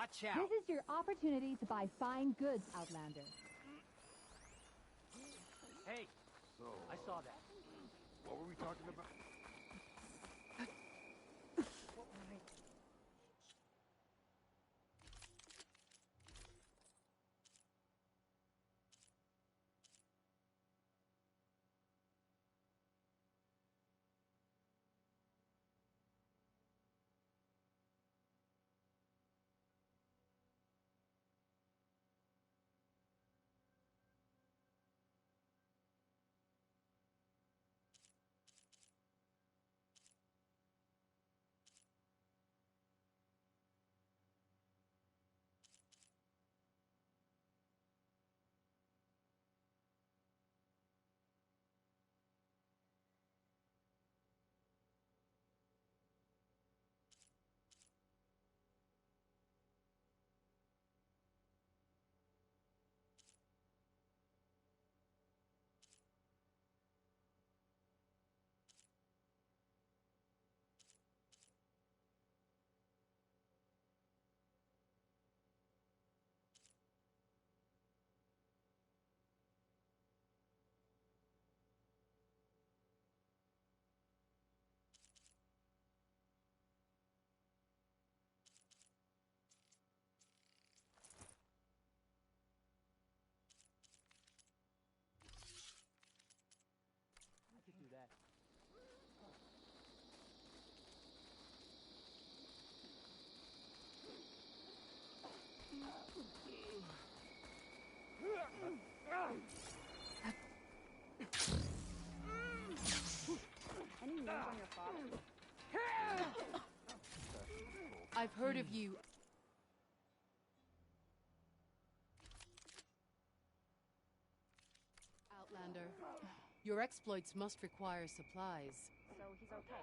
Watch out!
This is your opportunity to buy fine goods, Outlander.
Hey,
So,
I saw that.
what were we talking about?
I could do that.
Any news on your father?
I've heard of you. Outlander, your exploits must require supplies.
So he's okay.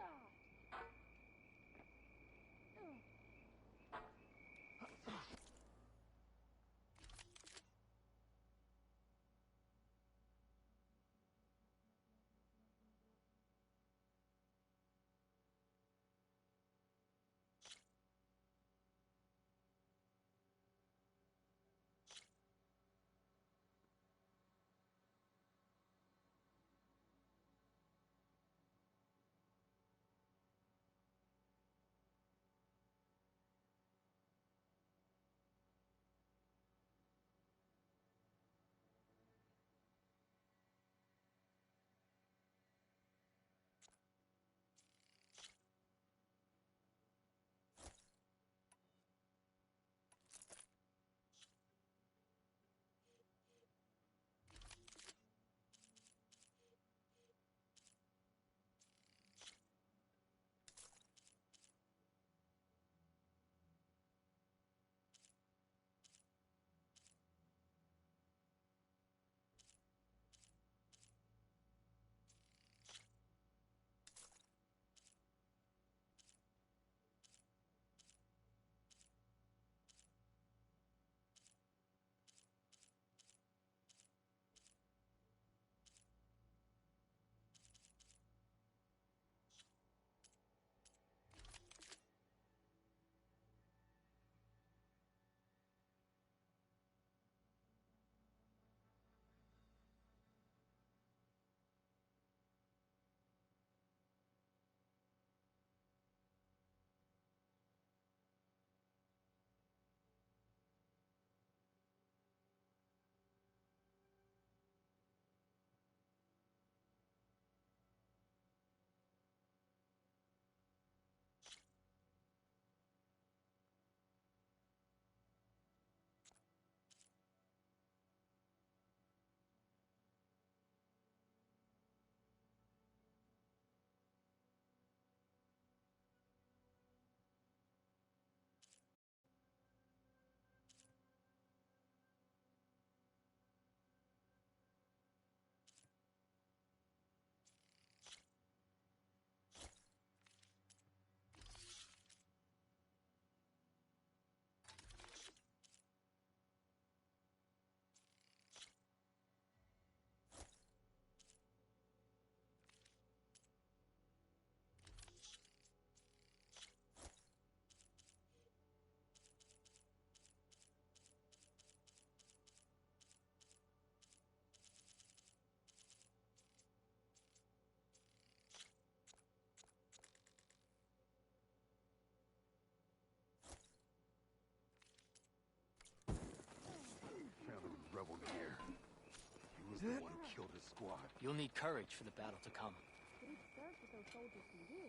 killed his squad.
You'll need courage for the battle to come.
But he served what those soldiers can do.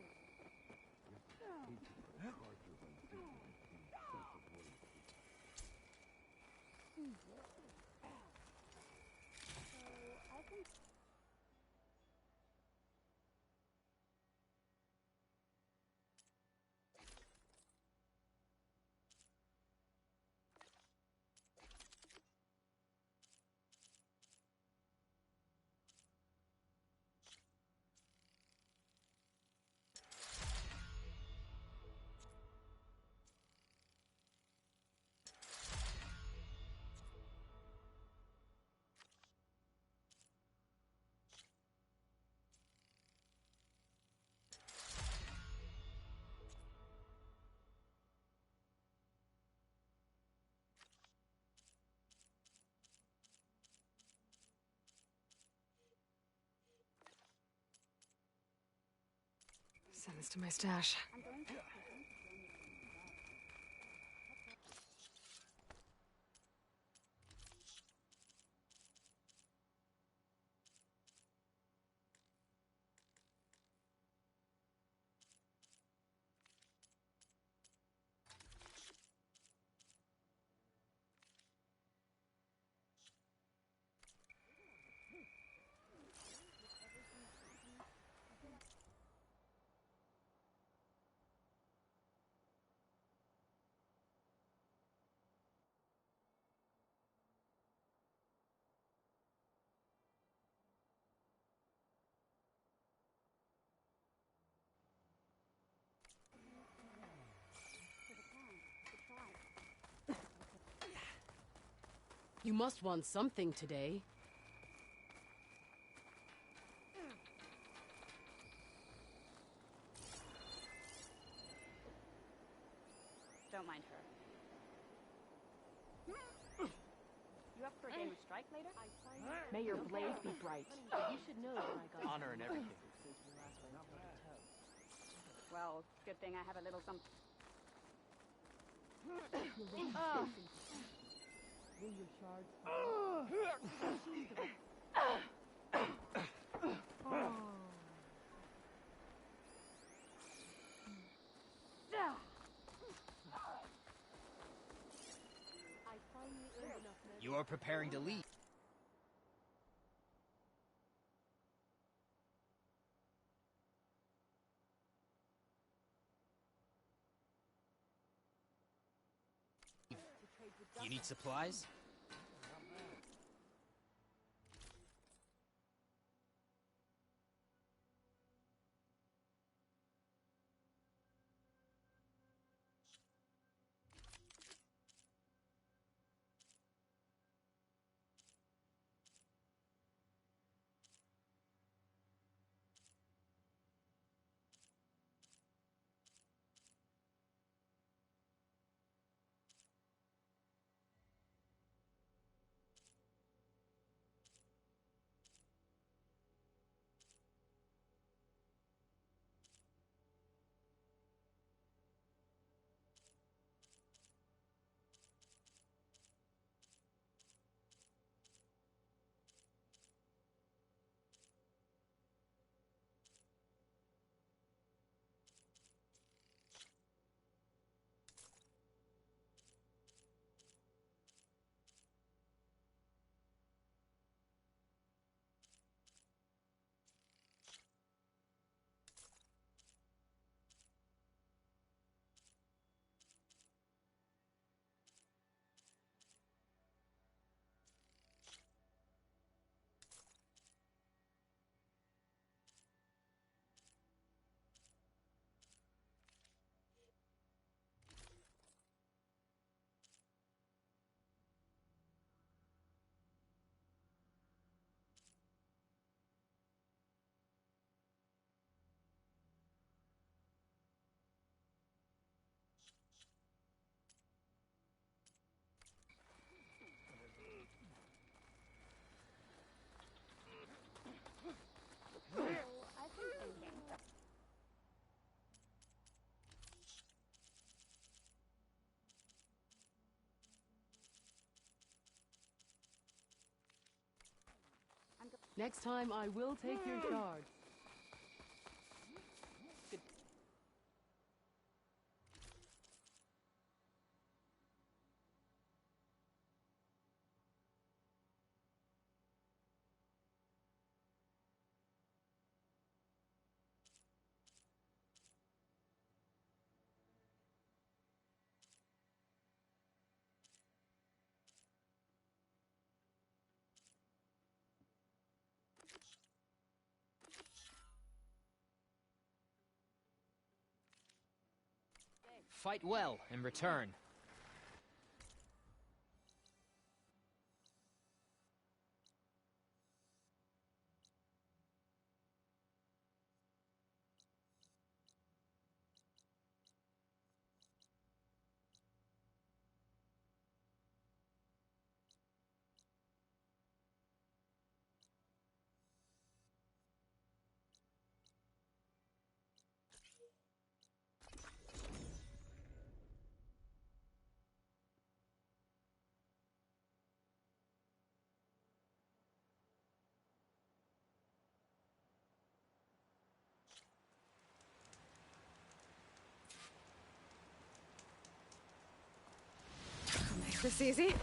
So, I think...
Send this to my stash.
I'm going to...
You must want something today.
Don't mind her. You up for a game of strike later? May your blade be bright.
You should know that I got
Honor in everything.
since we last went toe to toe.
Well, good thing I have a little some...
Will your shards fall? I finally earned enough men.
You are preparing to leave. You need supplies?
Next time, I will take your shard.
Fight well in return.
Make this easy.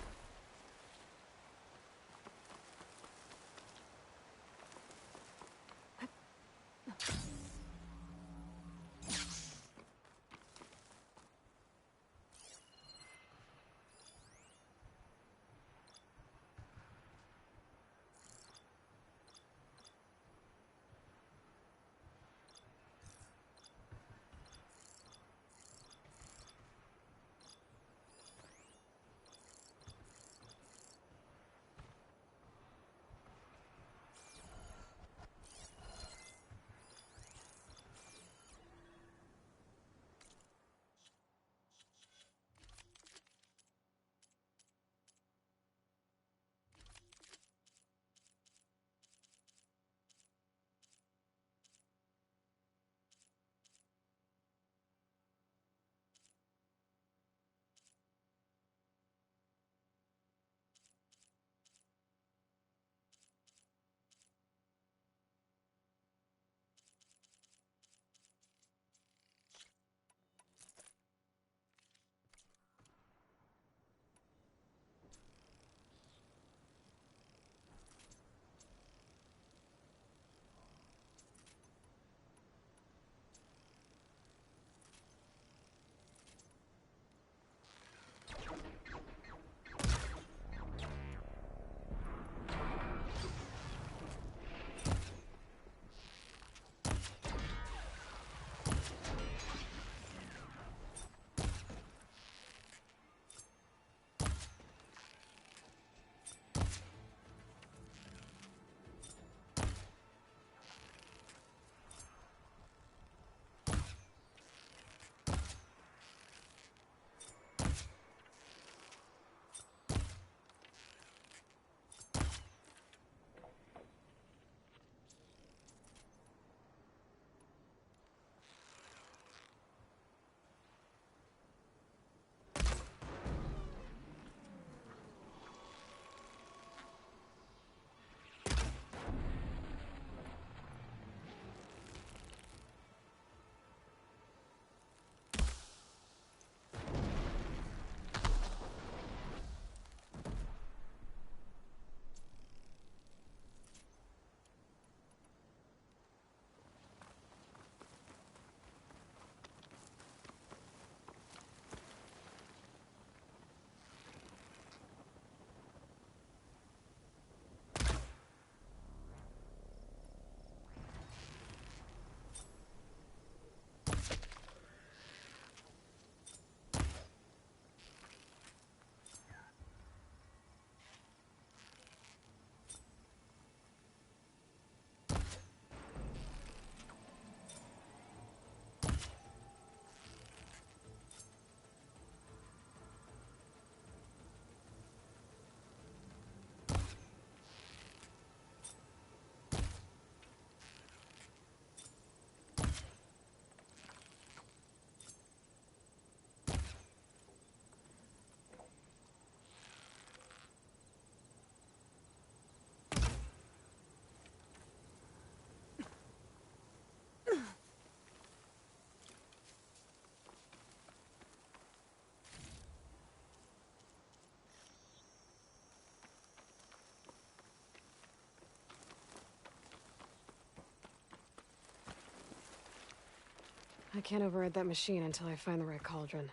I can't override that machine until I find the right cauldron.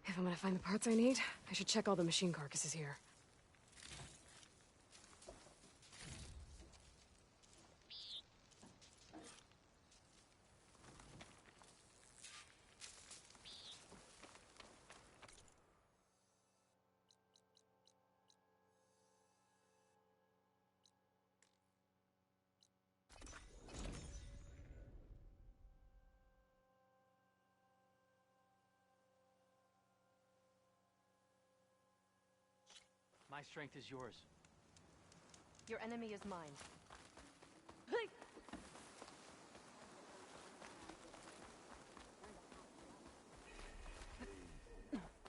If I'm gonna find the parts I need, I should check all the machine carcasses here.
My strength is yours.
Your enemy is mine.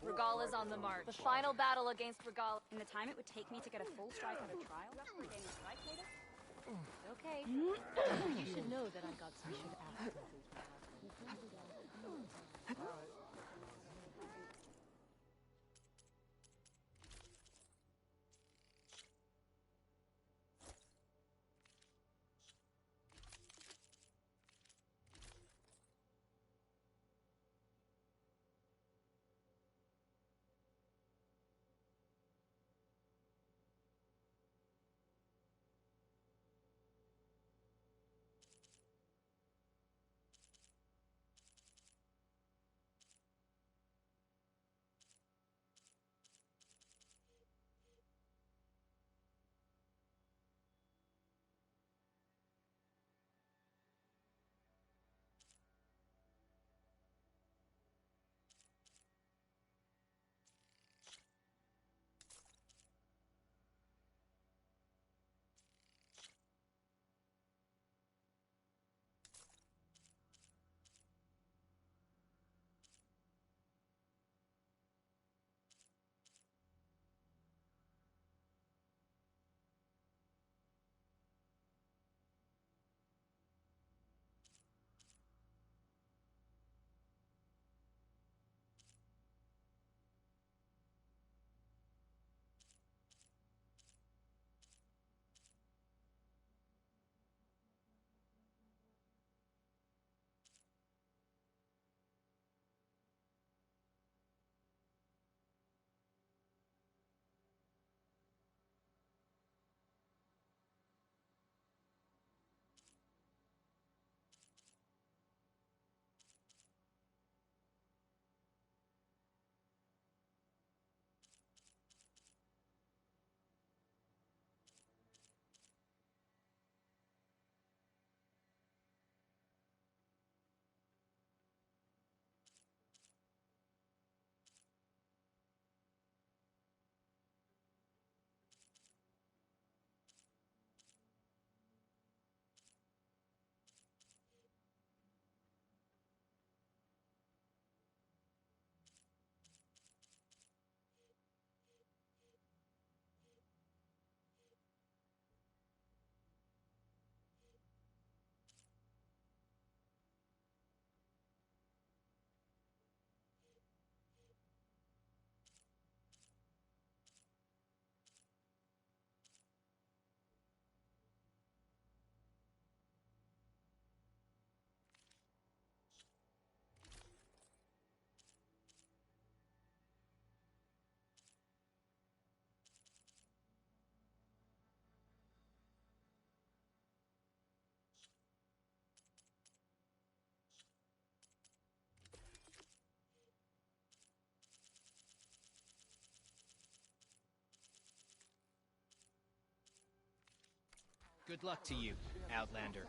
Regala's on the march. The final battle against Regala.
In the time it would take me to get a full strike on a trial?
Okay. You should know that I got some shit out.
Good luck to you, Outlander.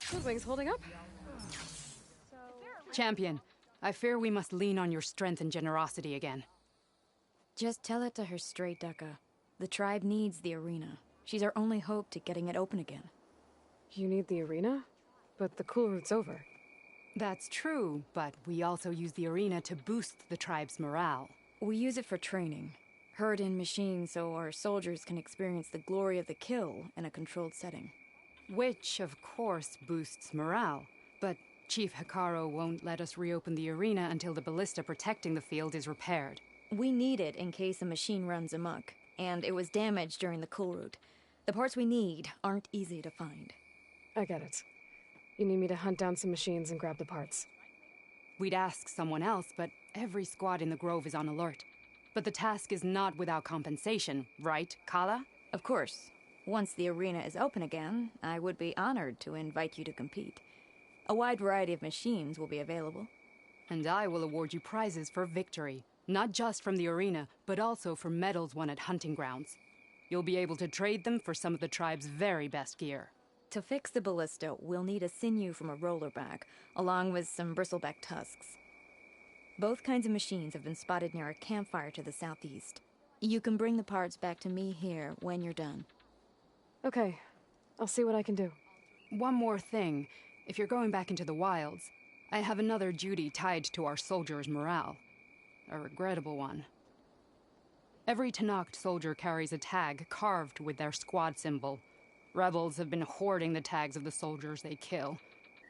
Hoodwing's holding up?
Champion, I fear we must lean on your strength and generosity again.
Just tell it to her straight, Ducka. The tribe needs the arena. She's our only hope to getting it open again.
You need the arena? But the cool route's over.
That's true, but we also use the arena to boost the tribe's morale.
We use it for training. Herd in machines so our soldiers can experience the glory of the kill in a controlled setting.
Which, of course, boosts morale. But Chief Hekarro won't let us reopen the arena until the ballista protecting the field is repaired.
We need it in case a machine runs amok, and it was damaged during the cool route. The parts we need aren't easy to find.
I get it. You need me to hunt down some machines and grab the parts.
We'd ask someone else, but every squad in the Grove is on alert. But the task is not without compensation, right, Kala?
Of course. Once the arena is open again, I would be honored to invite you to compete. A wide variety of machines will be available.
And I will award you prizes for victory, not just from the arena, but also for medals won at hunting grounds. You'll be able to trade them for some of the tribe's very best gear.
To fix the ballista, we'll need a sinew from a rollerback, along with some bristleback tusks. Both kinds of machines have been spotted near a campfire to the southeast. You can bring the parts back to me here when you're done.
Okay, I'll see what I can do.
One more thing. If you're going back into the wilds, I have another duty tied to our soldiers' morale. A regrettable one. Every Tenakth soldier carries a tag carved with their squad symbol. Rebels have been hoarding the tags of the soldiers they kill.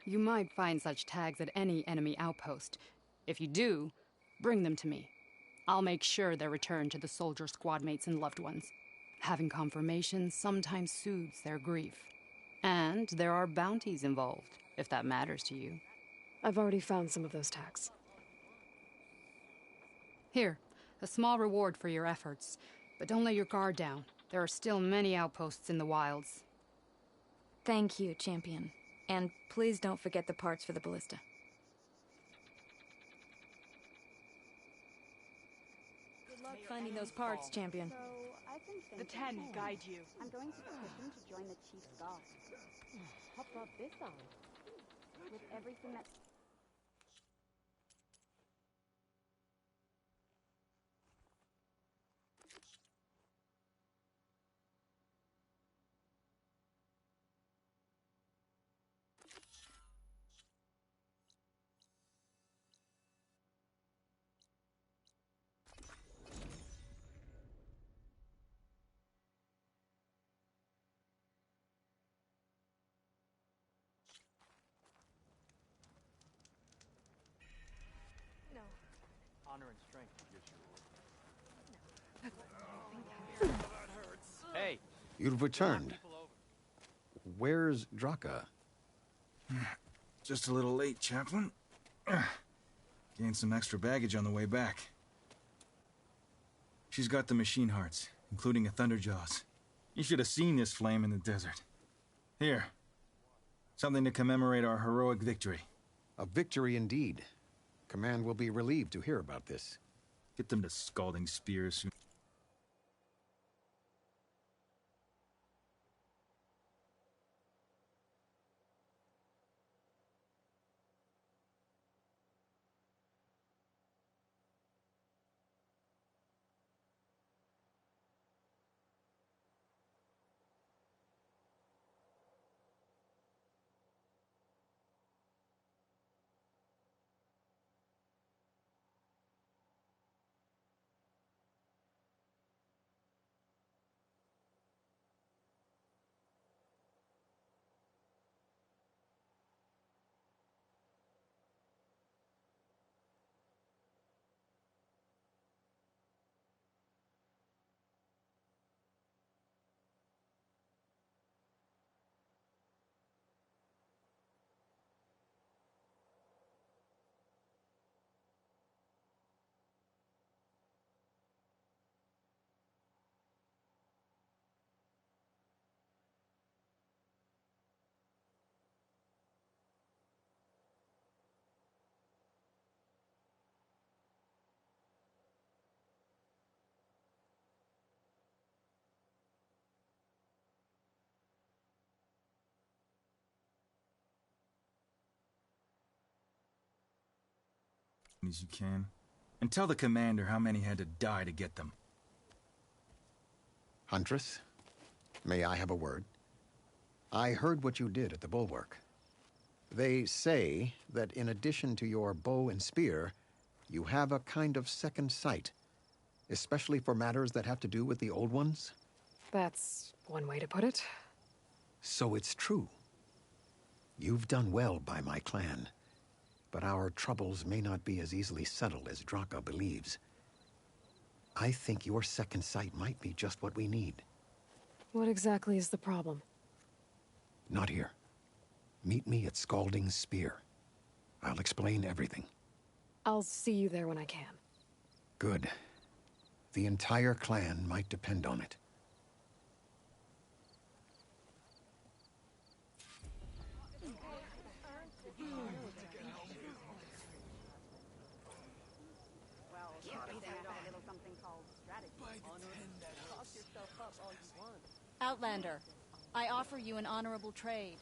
You might find such tags at any enemy outpost. If you do, bring them to me. I'll make sure they're returned to the soldier squadmates and loved ones. Having confirmation sometimes soothes their grief. And there are bounties involved, if that matters to you.
I've already found some of those tags.
Here, a small reward for your efforts. But don't let your guard down. There are still many outposts in the wilds.
Thank you, Champion. And please don't forget the parts for the ballista. Good luck finding those parts, Champion.
The 10 guide you. I'm going to petition to join the Chief's Guard.
What brought this on?
With everything that's...
honor and strength. Hey!
You've returned. Where's Draka?
Just a little late, Chaplain. Gained some extra baggage on the way back. She's got the machine hearts, including a Thunderjaws. You should have seen this flame in the desert. Here. Something to commemorate our heroic victory.
A victory indeed. Command will be relieved to hear about this.
Get them to scalding spears soon. As you can. And tell the commander how many had to die to get them.
Huntress, may I have a word? I heard what you did at the bulwark. They say that in addition to your bow and spear, you have a kind of second sight, especially for matters that have to do with the old ones.
That's one way to put it.
So it's true. You've done well by my clan. But our troubles may not be as easily settled as Draka believes. I think your second sight might be just what we need.
What exactly is the problem?
Not here. Meet me at Scalding's Spear. I'll explain everything.
I'll see you there when I can.
Good. The entire clan might depend on it.
Outlander, I offer you an honorable trade.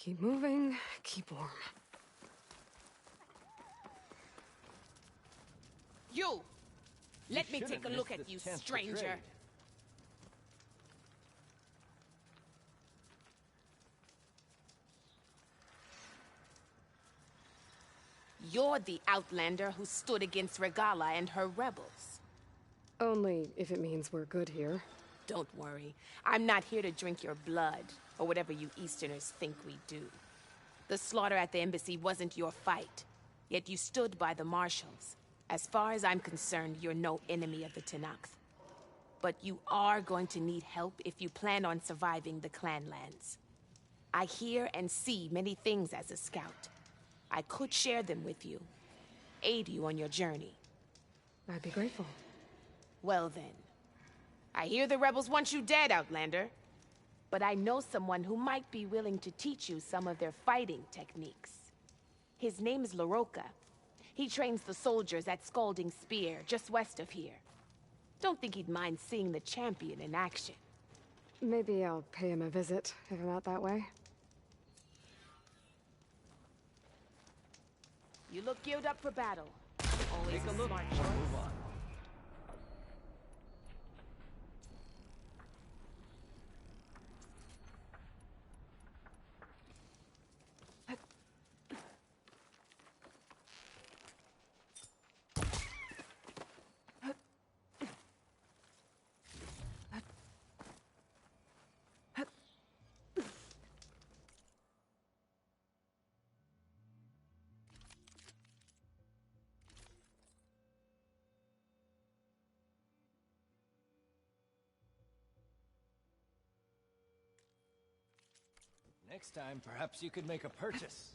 Keep moving, keep warm.
You! Let me take a look at you, stranger. You're the Outlander who stood against Regala and her rebels.
Only if it means we're good here.
Don't worry. I'm not here to drink your blood, or whatever you Easterners think we do. The slaughter at the embassy wasn't your fight, yet you stood by the Marshals. As far as I'm concerned, you're no enemy of the Tenakth. But you are going to need help if you plan on surviving the Clanlands. I hear and see many things as a scout. I could share them with you, aid you on your journey.
I'd be grateful.
Well then. I hear the rebels want you dead, Outlander. But I know someone who might be willing to teach you some of their fighting techniques. His name is LaRocca. He trains the soldiers at Scalding Spear, just west of here. Don't think he'd mind seeing the champion in action.
Maybe I'll pay him a visit, if I'm out that way.
You look geared up for battle. Always
Take a look,
smart
we'll
choice.
move on. Next time, perhaps you could make a purchase.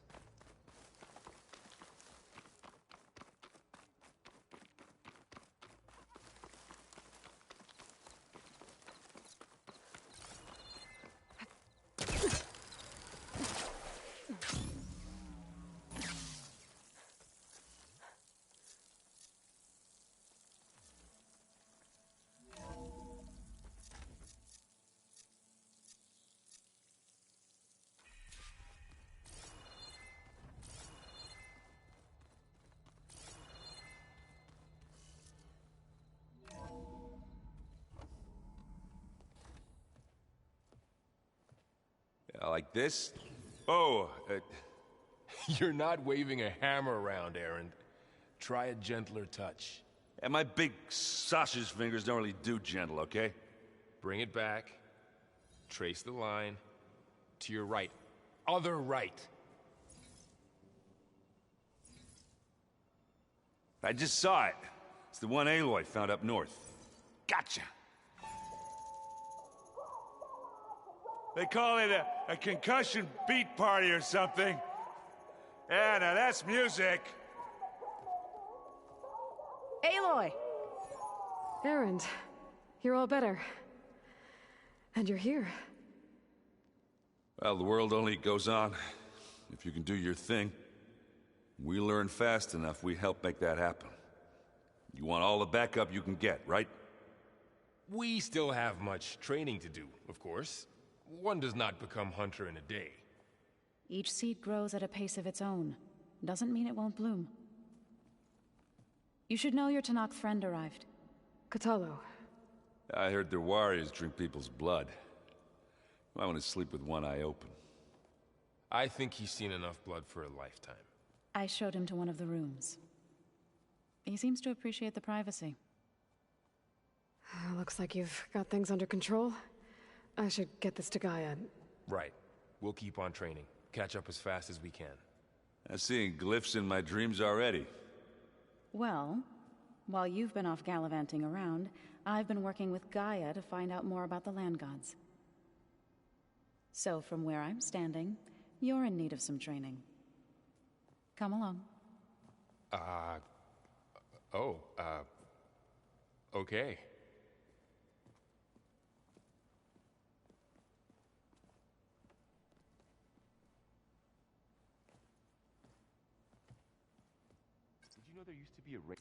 Like this? Oh, you're not waving a hammer around, Aaron. Try a gentler touch.
And my big sausage fingers don't really do gentle, okay?
Bring it back. Trace the line. To your right. Other right.
I just saw it. It's the one Aloy found up north. Gotcha! They call it a concussion beat party or something. Yeah, now that's music.
Aloy! Erend, you're all better. And you're here.
Well, the world only goes on if you can do your thing. We learn fast enough, we help make that happen. You want all the backup you can get, right?
We still have much training to do, of course. One does not become hunter in a day.
Each seed grows at a pace of its own. Doesn't mean it won't bloom. You should know your Tenakth friend arrived.
Kotallo.
I heard their warriors drink people's blood. I want to sleep with one eye open.
I think he's seen enough blood for a lifetime.
I showed him to one of the rooms. He seems to appreciate the privacy.
Looks like you've got things under control. I should get this to Gaia.
Right. We'll keep on training. Catch up as fast as we can.
I'm seeing glyphs in my dreams already.
Well, while you've been off gallivanting around, I've been working with Gaia to find out more about the land gods. So from where I'm standing, you're in need of some training. Come along.
Okay. Did you know there used to be a race?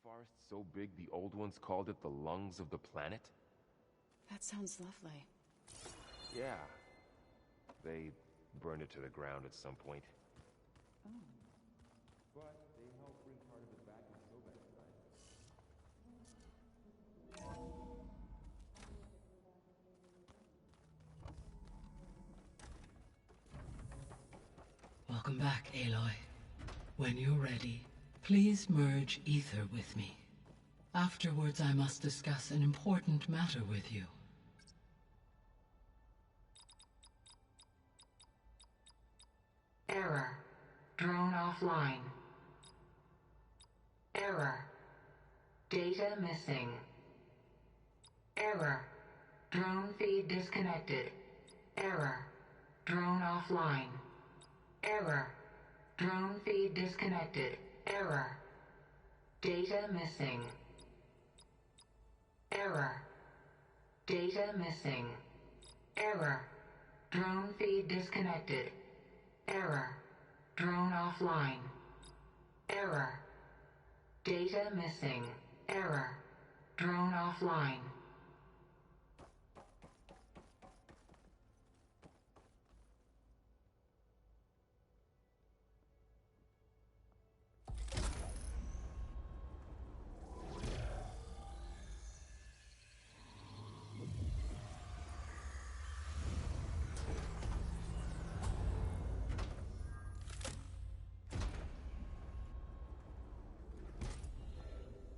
Forest so big the old ones called it the lungs of the planet?
That sounds lovely.
Yeah. They burned it to the ground at some point.
Oh.
But they helped bring part of it back in Sobek's time.
Welcome back, Aloy. When you're ready, please merge ether with me. Afterwards, I must discuss an important matter with you. Error. Drone offline. Error. Data missing. Error. Drone feed disconnected. Error. Drone offline. Error. Drone feed disconnected. Error. Data missing. Error. Data missing. Error. Drone feed disconnected. Error. Drone offline. Error. Data missing. Error. Drone offline.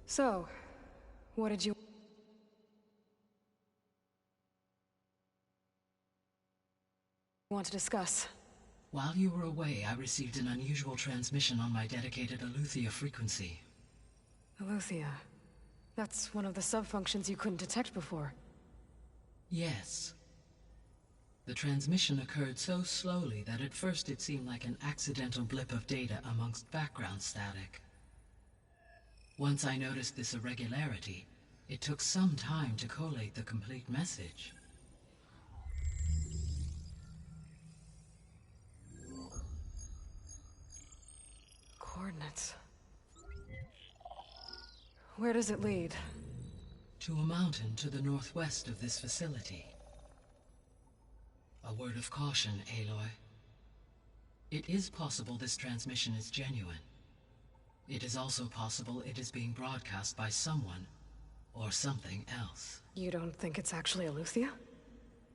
So, what did you want to discuss?
While you were away, I received an unusual transmission on my dedicated Eleuthia frequency.
Eleuthia. That's one of the sub-functions you couldn't detect before.
Yes. The transmission occurred so slowly that at first it seemed like an accidental blip of data amongst background static. Once I noticed this irregularity, it took some time to collate the complete message.
Coordinates. Where does it lead?
To a mountain to the northwest of this facility. A word of caution, Aloy. It is possible this transmission is genuine. It is also possible it is being broadcast by someone or something else.
You don't think it's actually Eleuthia?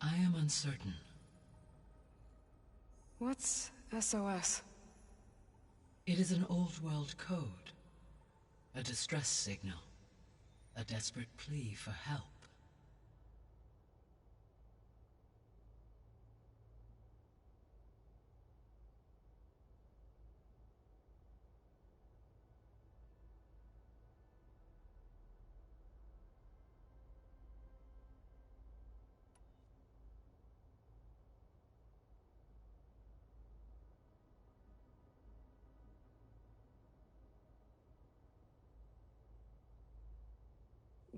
I am uncertain.
What's SOS.
It is an old-world code. A distress signal. A desperate plea for help.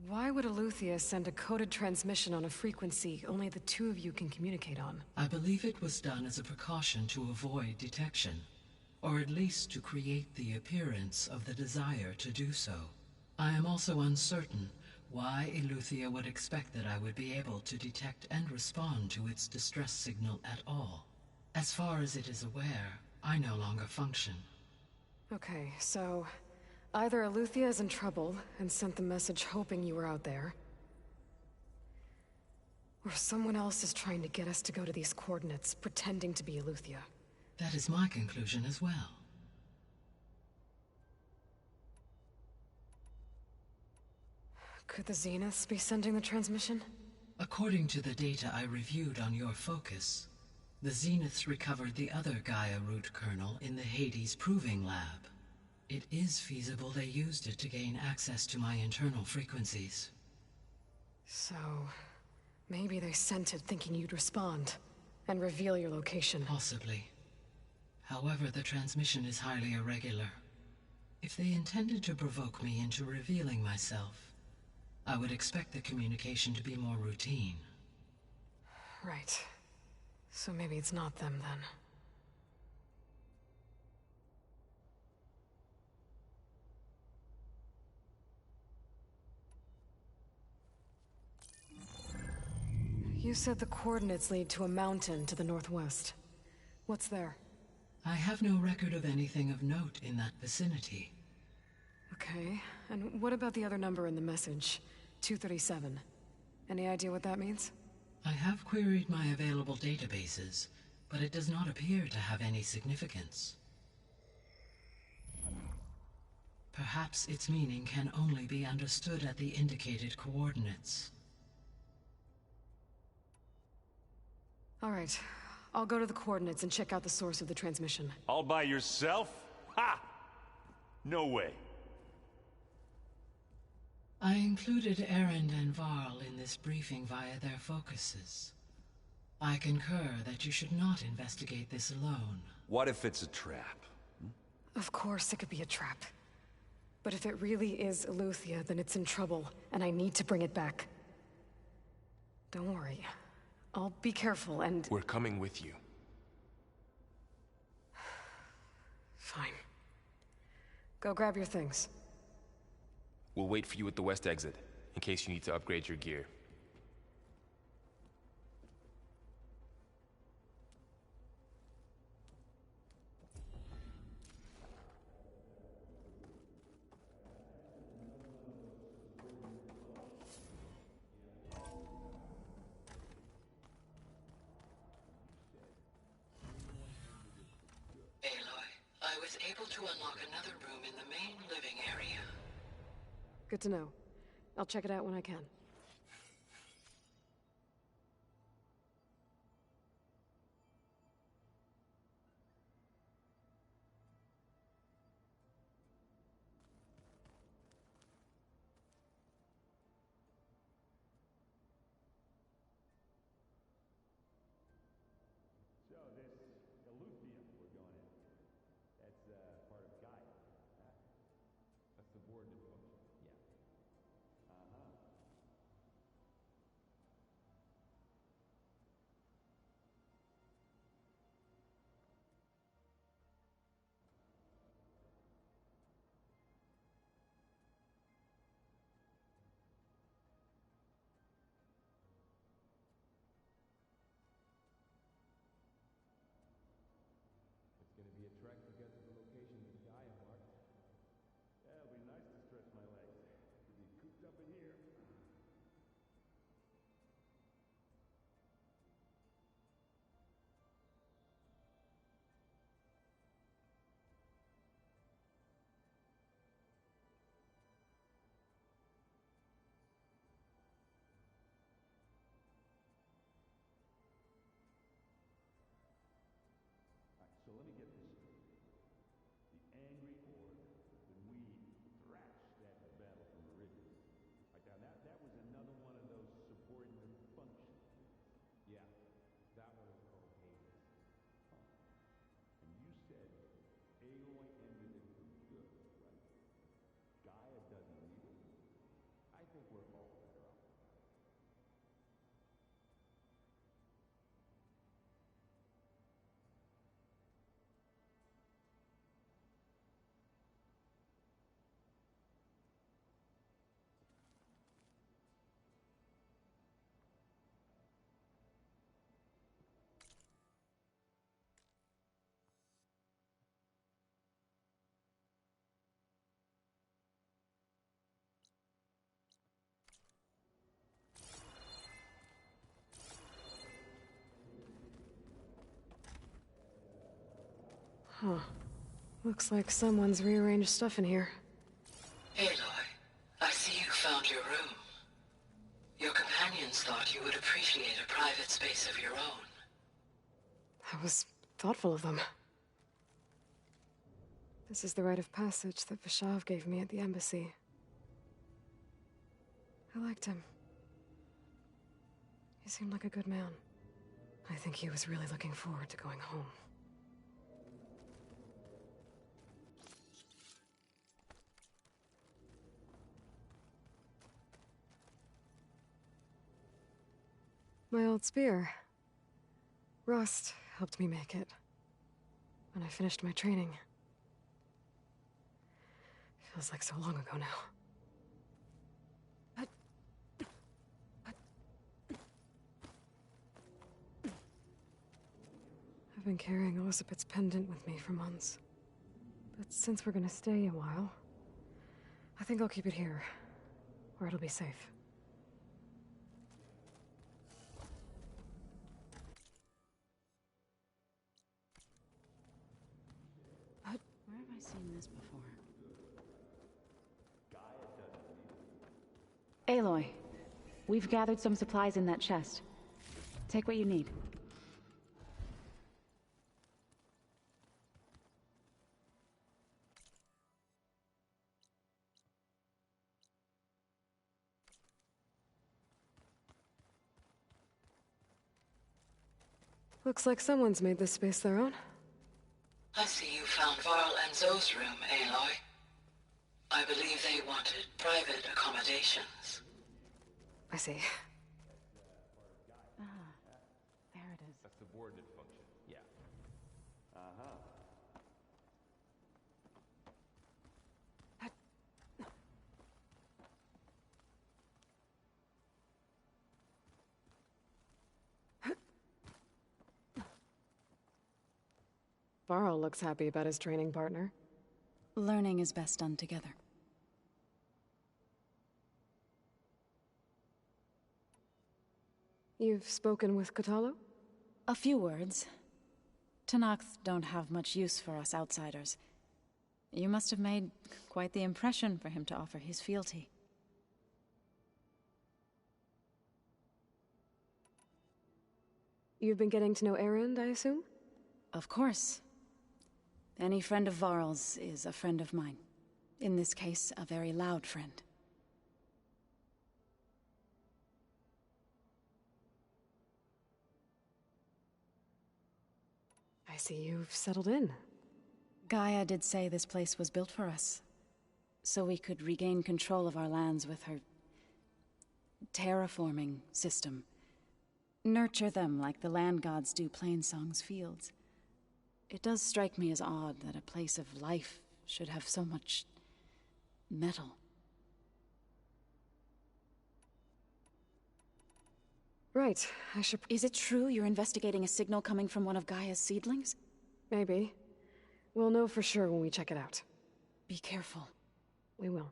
Why would Eleuthia send a coded transmission on a frequency only the two of you can communicate on?
I believe it was done as a precaution to avoid detection, or at least to create the appearance of the desire to do so. I am also uncertain why Eleuthia would expect that I would be able to detect and respond to its distress signal at all. As far as it is aware, I no longer function.
Okay, so either Eleuthia is in trouble and sent the message hoping you were out there, or someone else is trying to get us to go to these coordinates, pretending to be Eleuthia.
That is my conclusion as well.
Could the Zeniths be sending the transmission?
According to the data I reviewed on your focus, the Zeniths recovered the other Gaia root kernel in the Hades Proving Lab. It is feasible they used it to gain access to my internal frequencies.
So, maybe they sent it thinking you'd respond, and reveal your location.
Possibly. However, the transmission is highly irregular. If they intended to provoke me into revealing myself, I would expect the communication to be more routine.
Right. So maybe it's not them then. You said the coordinates lead to a mountain to the northwest. What's there?
I have no record of anything of note in that vicinity.
Okay, and what about the other number in the message? 237. Any idea what that means?
I have queried my available databases, but it does not appear to have any significance. Perhaps its meaning can only be understood at the indicated coordinates.
All right. I'll go to the coordinates and check out the source of the transmission.
All by yourself? Ha! No way.
I included Erend and Varl in this briefing via their focuses. I concur that you should not investigate this alone.
What if it's a trap?
Of course it could be a trap. But if it really is Eleuthia, then it's in trouble, and I need to bring it back. Don't worry. I'll be careful and...
We're coming with you.
Fine. Go grab your things.
We'll wait for you at the west exit, in case you need to upgrade your gear.
I was able to unlock another room in the main living area.
Good to know. I'll check it out when I can.
So this Eleuthia we're going in, that's part of Gaia. A subordinate function. Yeah. Uh-huh.
Huh. Looks like someone's rearranged stuff in here.
Aloy, I see you found your room. Your companions thought you would appreciate a private space of your own.
That was thoughtful of them. This is the rite of passage that Vashav gave me at the embassy. I liked him. He seemed like a good man. I think he was really looking forward to going home. My old spear. Rust helped me make it. When I finished my training. Feels like so long ago now. I've been carrying Elizabeth's pendant with me for months. But since we're gonna stay a while, I think I'll keep it here, where it'll be safe.
Where have I seen this before? Aloy, we've gathered some supplies in that chest. Take what you need.
Looks like someone's made this space their own.
I see you found Varl and Zoe's room, Aloy. I believe they wanted private accommodations.
I see.
Ah, there it is.
A subordinate function, yeah.
Uh-huh.
Varl looks happy about his training partner.
Learning is best done together.
You've spoken with Kotallo?
A few words. Tenakth don't have much use for us outsiders. You must have made quite the impression for him to offer his fealty.
You've been getting to know Erend, I assume?
Of course. Any friend of Varl's is a friend of mine. In this case, a very loud friend.
I see you've settled in.
Gaia did say this place was built for us, so we could regain control of our lands with her terraforming system. Nurture them like the land gods do Plainsong's fields. It does strike me as odd that a place of life should have so much metal.
Right, I should...
Is it true you're investigating a signal coming from one of Gaia's seedlings?
Maybe. We'll know for sure when we check it out.
Be careful.
We will.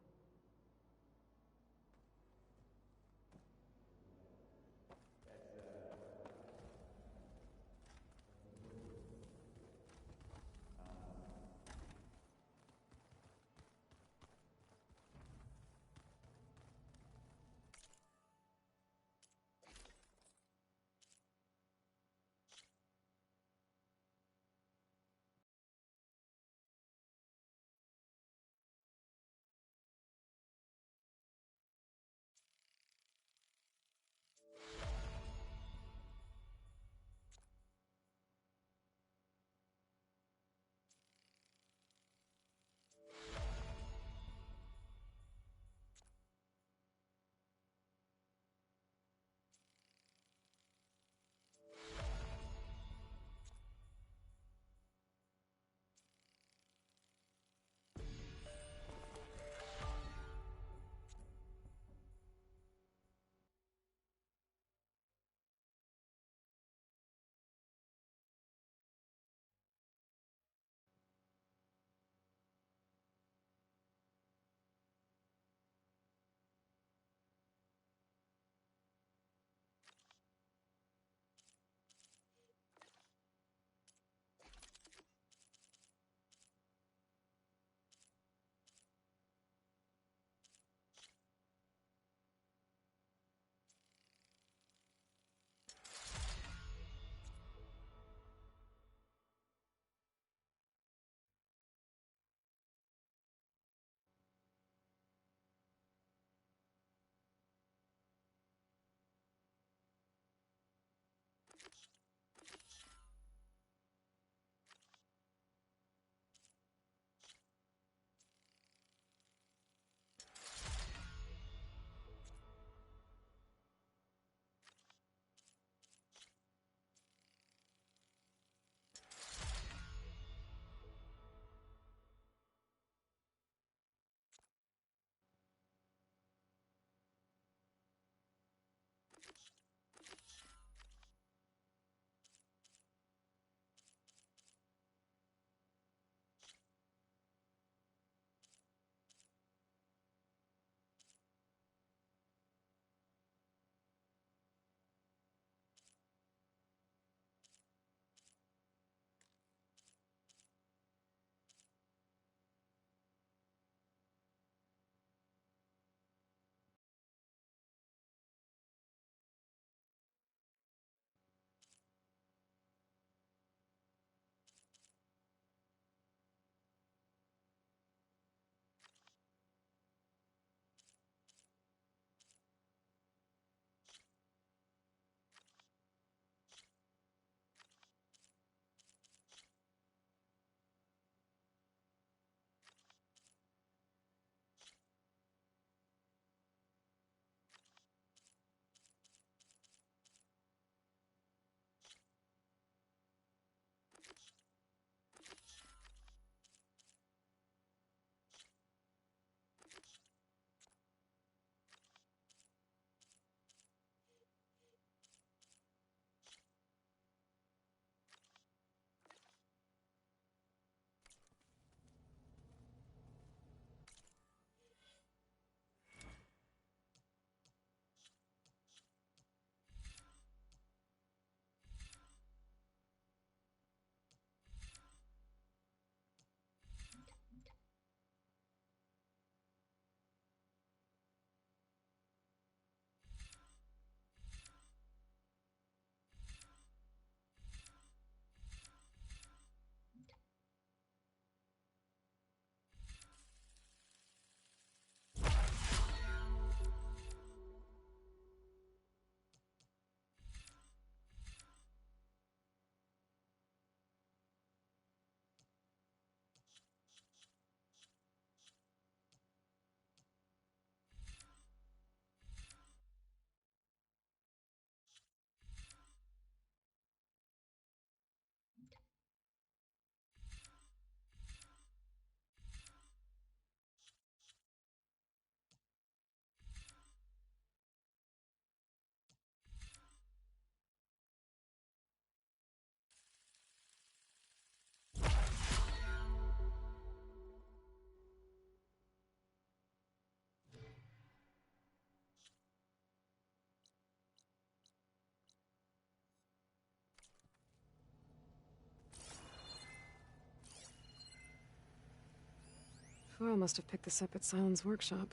Foyle must have picked this up at Sylens' workshop.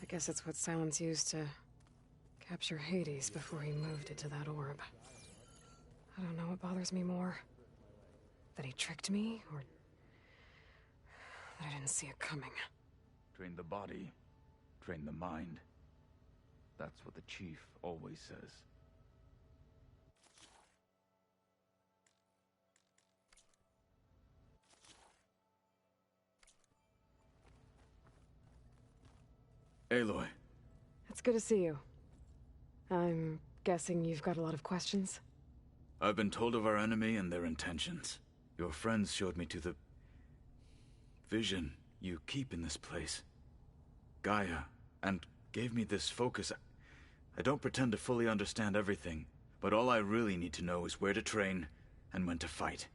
I guess it's what Sylens used to capture Hades before he moved it to that orb. I don't know what bothers me more. That he tricked me, or that I didn't see it coming.
Train the body, train the mind. That's what the Chief always says. Aloy.
It's good to see you. I'm guessing you've got a lot of questions?
I've been told of our enemy and their intentions. Your friends showed me to the vision you keep in this place. Gaia, and gave me this focus. I don't pretend to fully understand everything, but all I really need to know is where to train and when to fight.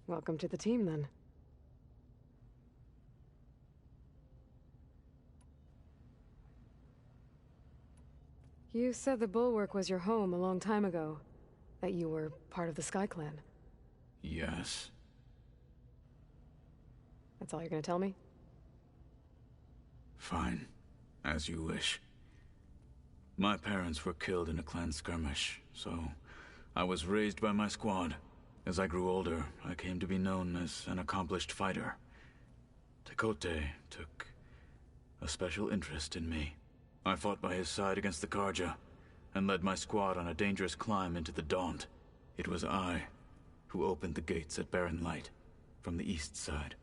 Welcome to the team, then. You said the Bulwark was your home a long time ago. That you were part of the Sky Clan.
Yes.
That's all you're gonna tell me?
Fine. As you wish. My parents were killed in a clan skirmish, so I was raised by my squad. As I grew older, I came to be known as an accomplished fighter. Tekote took a special interest in me. I fought by his side against the Karja, and led my squad on a dangerous climb into the Daunt. It was I who opened the gates at Barren Light from the east side,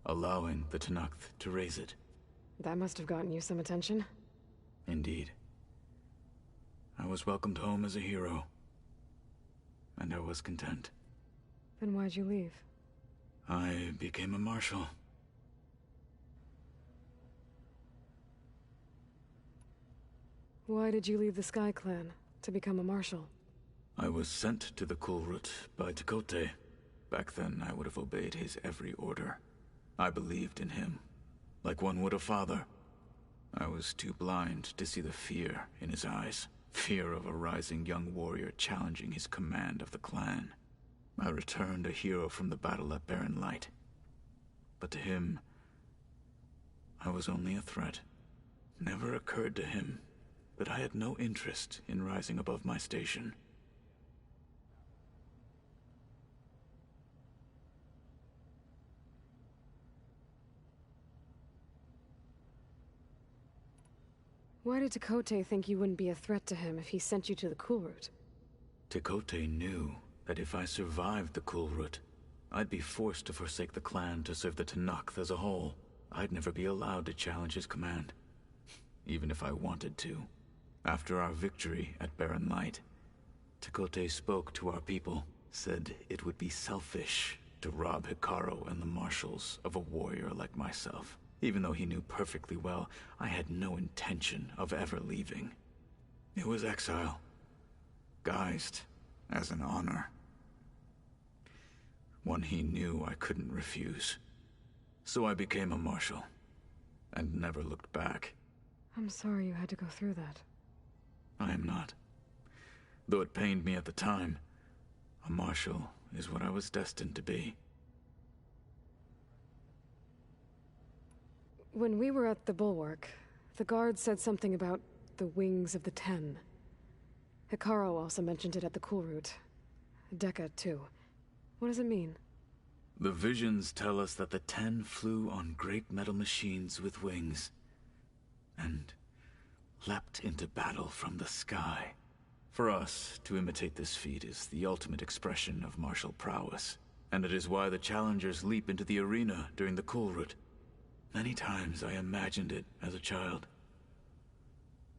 allowing the Tenakth to raise it.
That must have gotten you some attention.
Indeed. I was welcomed home as a hero, and I was content.
Then why'd you leave?
I became a marshal.
Why did you leave the Sky Clan to become a marshal?
I was sent to the Kulrut by Tekotteh. Back then, I would have obeyed his every order. I believed in him, like one would a father. I was too blind to see the fear in his eyes. Fear of a rising young warrior challenging his command of the clan. I returned a hero from the battle at Barren Light. But to him, I was only a threat. Never occurred to him that I had no interest in rising above my station.
Why did Tekotteh think you wouldn't be a threat to him if he sent you to the Kulrut?
Tekotteh knew that if I survived the Kulrut, I'd be forced to forsake the clan to serve the Tenakth as a whole. I'd never be allowed to challenge his command, even if I wanted to. After our victory at Barren Light, Tekotteh spoke to our people, said it would be selfish to rob Hekarro and the marshals of a warrior like myself. Even though he knew perfectly well I had no intention of ever leaving. It was exile, guised as an honor. One he knew I couldn't refuse. So I became a marshal, and never looked back.
I'm sorry you had to go through that.
I am not. Though it pained me at the time, a marshal is what I was destined to be.
When we were at the Bulwark, the guard said something about the Wings of the Ten. Hekarro also mentioned it at the Kulrut. Dekka, too. What does it mean?
The visions tell us that the Ten flew on great metal machines with wings, and leapt into battle from the sky. For us, to imitate this feat is the ultimate expression of martial prowess, and it is why the challengers leap into the arena during the Kulrut. Many times I imagined it as a child.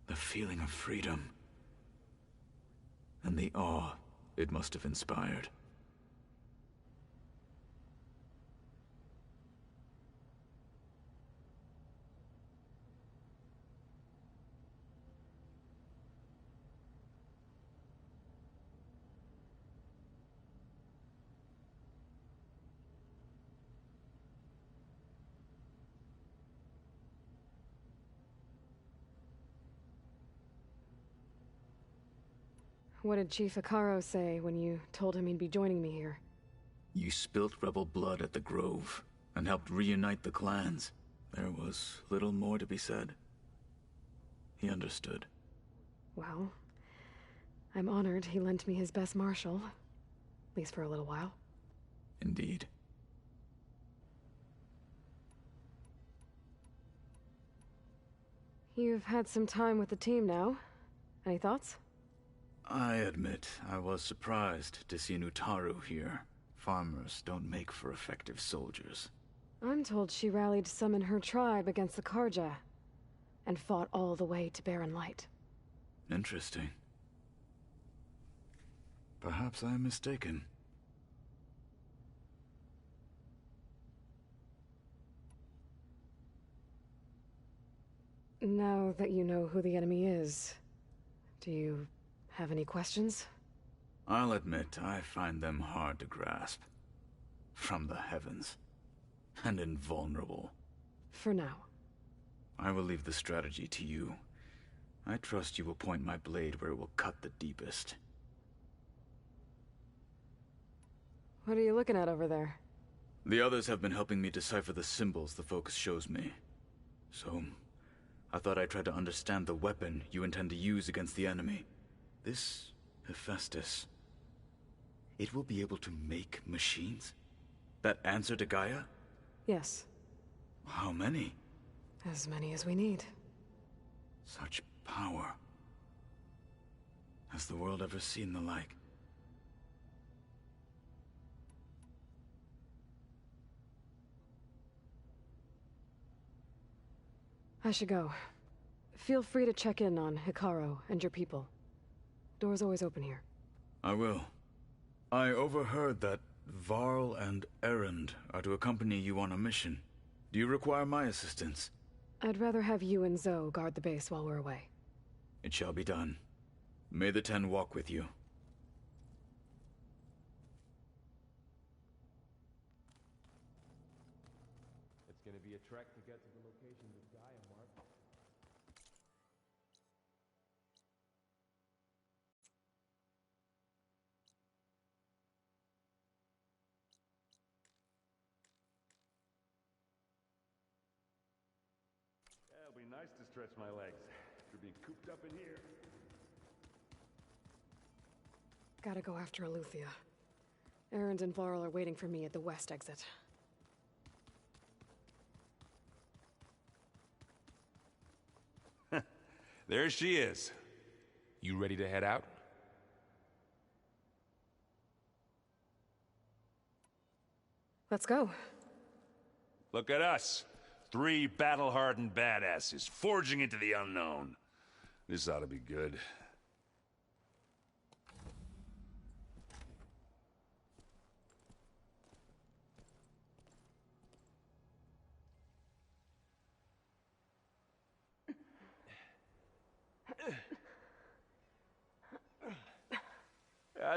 The feeling of freedom, and the awe it must have inspired.
What did Chief Hekarro say when you told him he'd be joining me here?
You spilt rebel blood at the Grove, and helped reunite the clans. There was little more to be said. He understood.
Well, I'm honored he lent me his best marshal. At least for a little while.
Indeed.
You've had some time with the team now. Any thoughts?
I admit I was surprised to see Nutaru here. Farmers don't make for effective soldiers.
I'm told she rallied some in her tribe against the Karja, and fought all the way to Barren Light.
Interesting. Perhaps I am mistaken.
Now that you know who the enemy is, do you have any questions?
I'll admit I find them hard to grasp. From the heavens. And invulnerable.
For now.
I will leave the strategy to you. I trust you will point my blade where it will cut the deepest.
What are you looking at over there?
The others have been helping me decipher the symbols the focus shows me. So, I thought I'd try to understand the weapon you intend to use against the enemy. This Hephaestus, it will be able to make machines? That answer to Gaia?
Yes.
How many?
As many as we need.
Such power. Has the world ever seen the like?
I should go. Feel free to check in on Hikaru and your people. Door's always open here.
I will. I overheard that Varl and Erend are to accompany you on a mission. Do you require my assistance?
I'd rather have you and Zoe guard the base while we're away.
It shall be done. May the Ten walk with you.
It's gonna be a trek to get to the locations of Gaia, Mark. Yeah, it'll be nice to stretch my legs after being cooped up in here.
Gotta go after Eleuthia. Erend and Varl are waiting for me at the west exit.
There she is. You ready to head out?
Let's go.
Look at us. 3 battle-hardened badasses forging into the unknown. This ought to be good.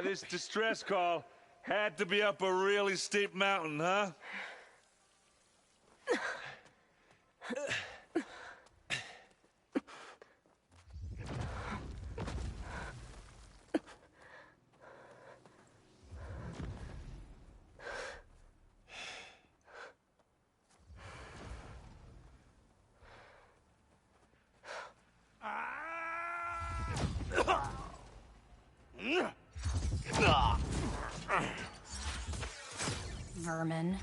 This distress call had to be up a really steep mountain, huh?
Vermin.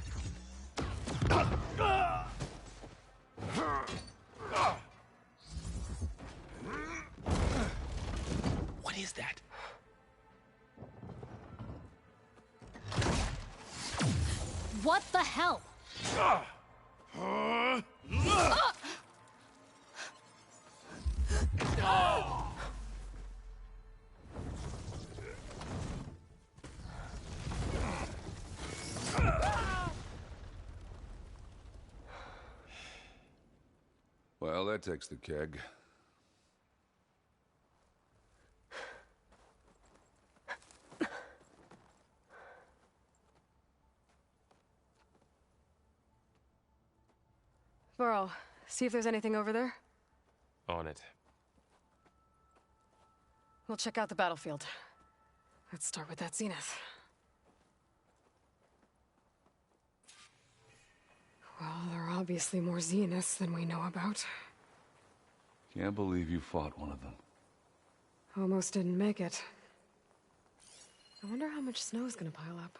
What is that?
What the hell?
Well, that takes the keg.
Varl, see if there's anything over there.
On it.
We'll check out the battlefield. Let's start with that zenith. Well, there are obviously more zeniths than we know about.
Can't believe you fought one of them.
Almost didn't make it. I wonder how much snow is gonna pile up.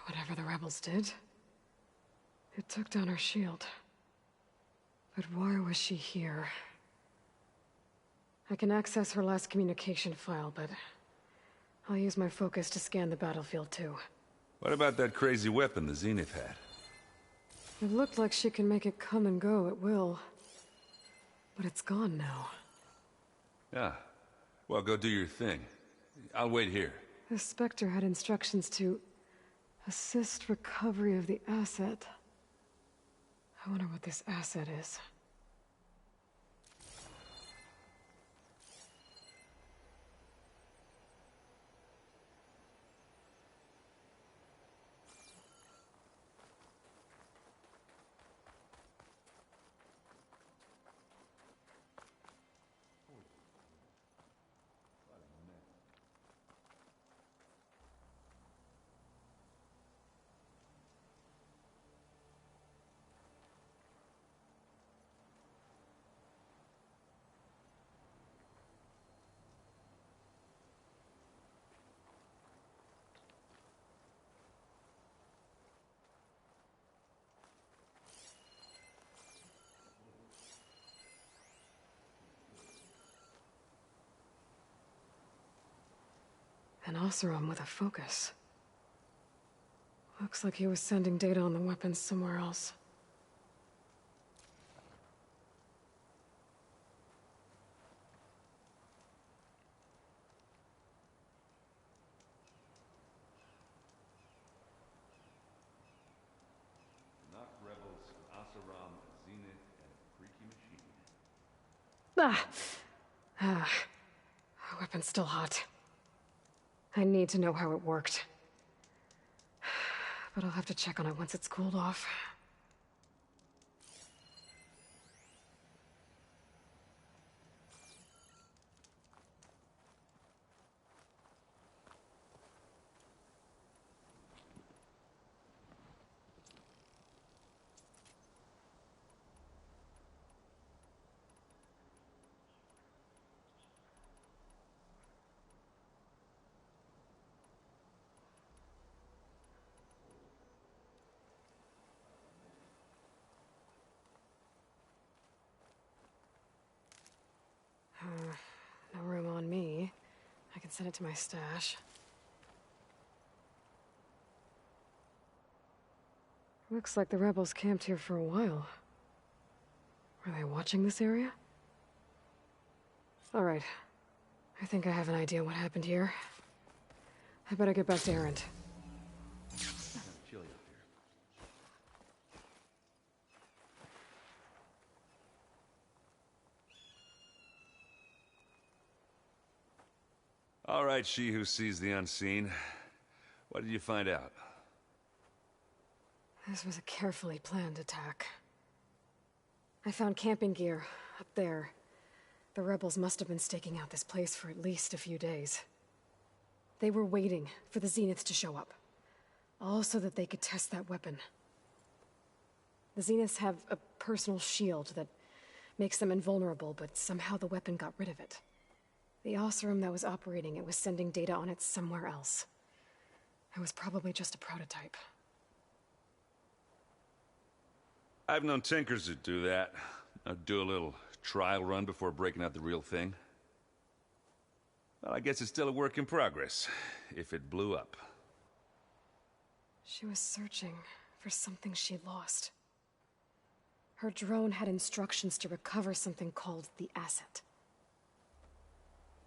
Whatever the rebels did, it took down our shield. But why was she here? I can access her last communication file, but I'll use my focus to scan the battlefield too.
What about that crazy weapon the Zenith had?
It looked like she can make it come and go at will. But it's gone now.
Yeah. Well, go do your thing. I'll wait here.
The Spectre had instructions to assist recovery of the asset. I wonder what this asset is. An Oseram with a focus. Looks like he was sending data on the weapons somewhere else.
Not rebels, Oseram, Zenith, and Freaky Machine.
Weapon's still hot. I need to know how it worked. But I'll have to check on it once it's cooled off. No room on me. I can send it to my stash. Looks like the rebels camped here for a while. Were they watching this area? All right. I think I have an idea what happened here. I better get back to Erend.
Chilly up here.
All right, she who sees the unseen. What did you find out?
This was a carefully planned attack. I found camping gear up there. The rebels must have been staking out this place for at least a few days. They were waiting for the Zeniths to show up. All so that they could test that weapon. The Zeniths have a personal shield that makes them invulnerable, but somehow the weapon got rid of it. The Oseram that was operating it was sending data on it somewhere else. It was probably just a prototype.
I've known tinkers that do that. Do a little trial run before breaking out the real thing. Well, I guess it's still a work in progress, if it blew up.
She was searching for something she lost. Her drone had instructions to recover something called the Asset.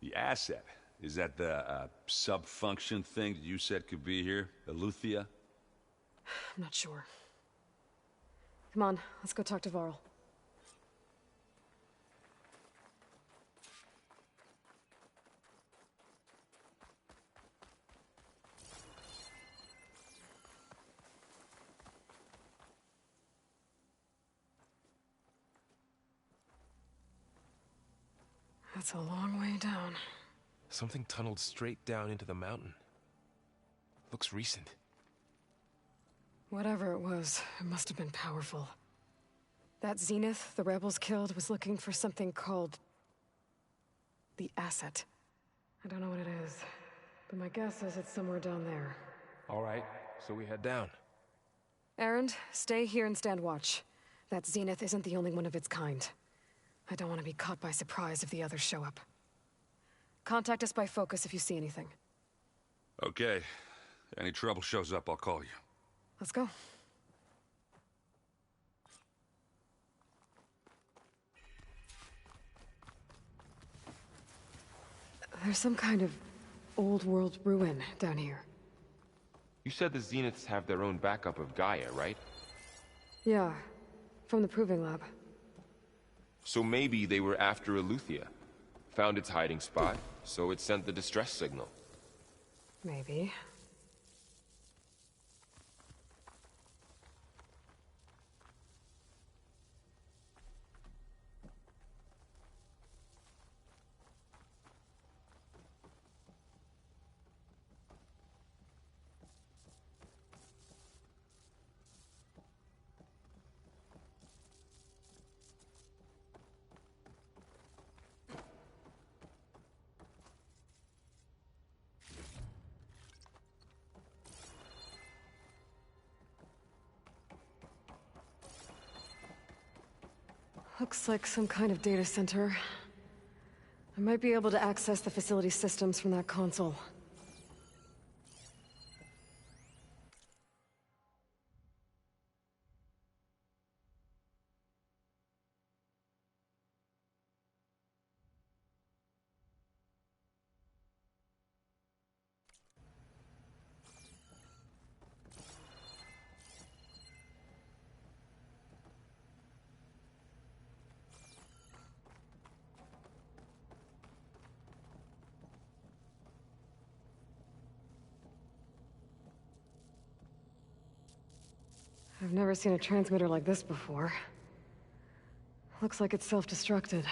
The Asset? Is that the sub-function thing that you said could be here? Eleuthia?
I'm not sure. Come on, let's go talk to Varl. That's a long way down.
Something tunneled straight down into the mountain. Looks recent.
Whatever it was, it must have been powerful. That Zenith the rebels killed was looking for something called the Asset. I don't know what it is, but my guess is it's somewhere down there.
All right, so we head down.
Erend, stay here and stand watch. That Zenith isn't the only one of its kind. I don't want to be caught by surprise if the others show up. Contact us by focus if you see anything.
Okay. Any trouble shows up, I'll call you.
Let's go. There's some kind of old-world ruin down here.
You said the Zeniths have their own backup of Gaia, right?
Yeah, from the Proving Lab.
So maybe they were after Eleuthia. Found its hiding spot, so it sent the distress signal.
Maybe. Looks like some kind of data center. I might be able to access the facility systems from that console. I've never seen a transmitter like this before. Looks like it's self-destructed.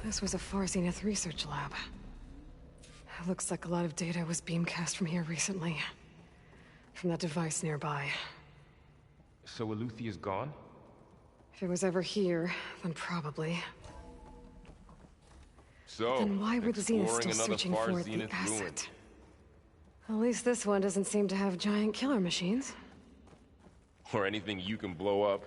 This was a Far Zenith research lab. Looks like a lot of data was beamcast from here recently. From that device nearby.
So Eluthia's gone?
If it was ever here, then probably.
So,
Then why were the Zenith
exploring
still
another
searching
Far
for
Zenith
the asset?
ruin.
At least this one doesn't seem to have giant killer machines.
Or anything you can blow up.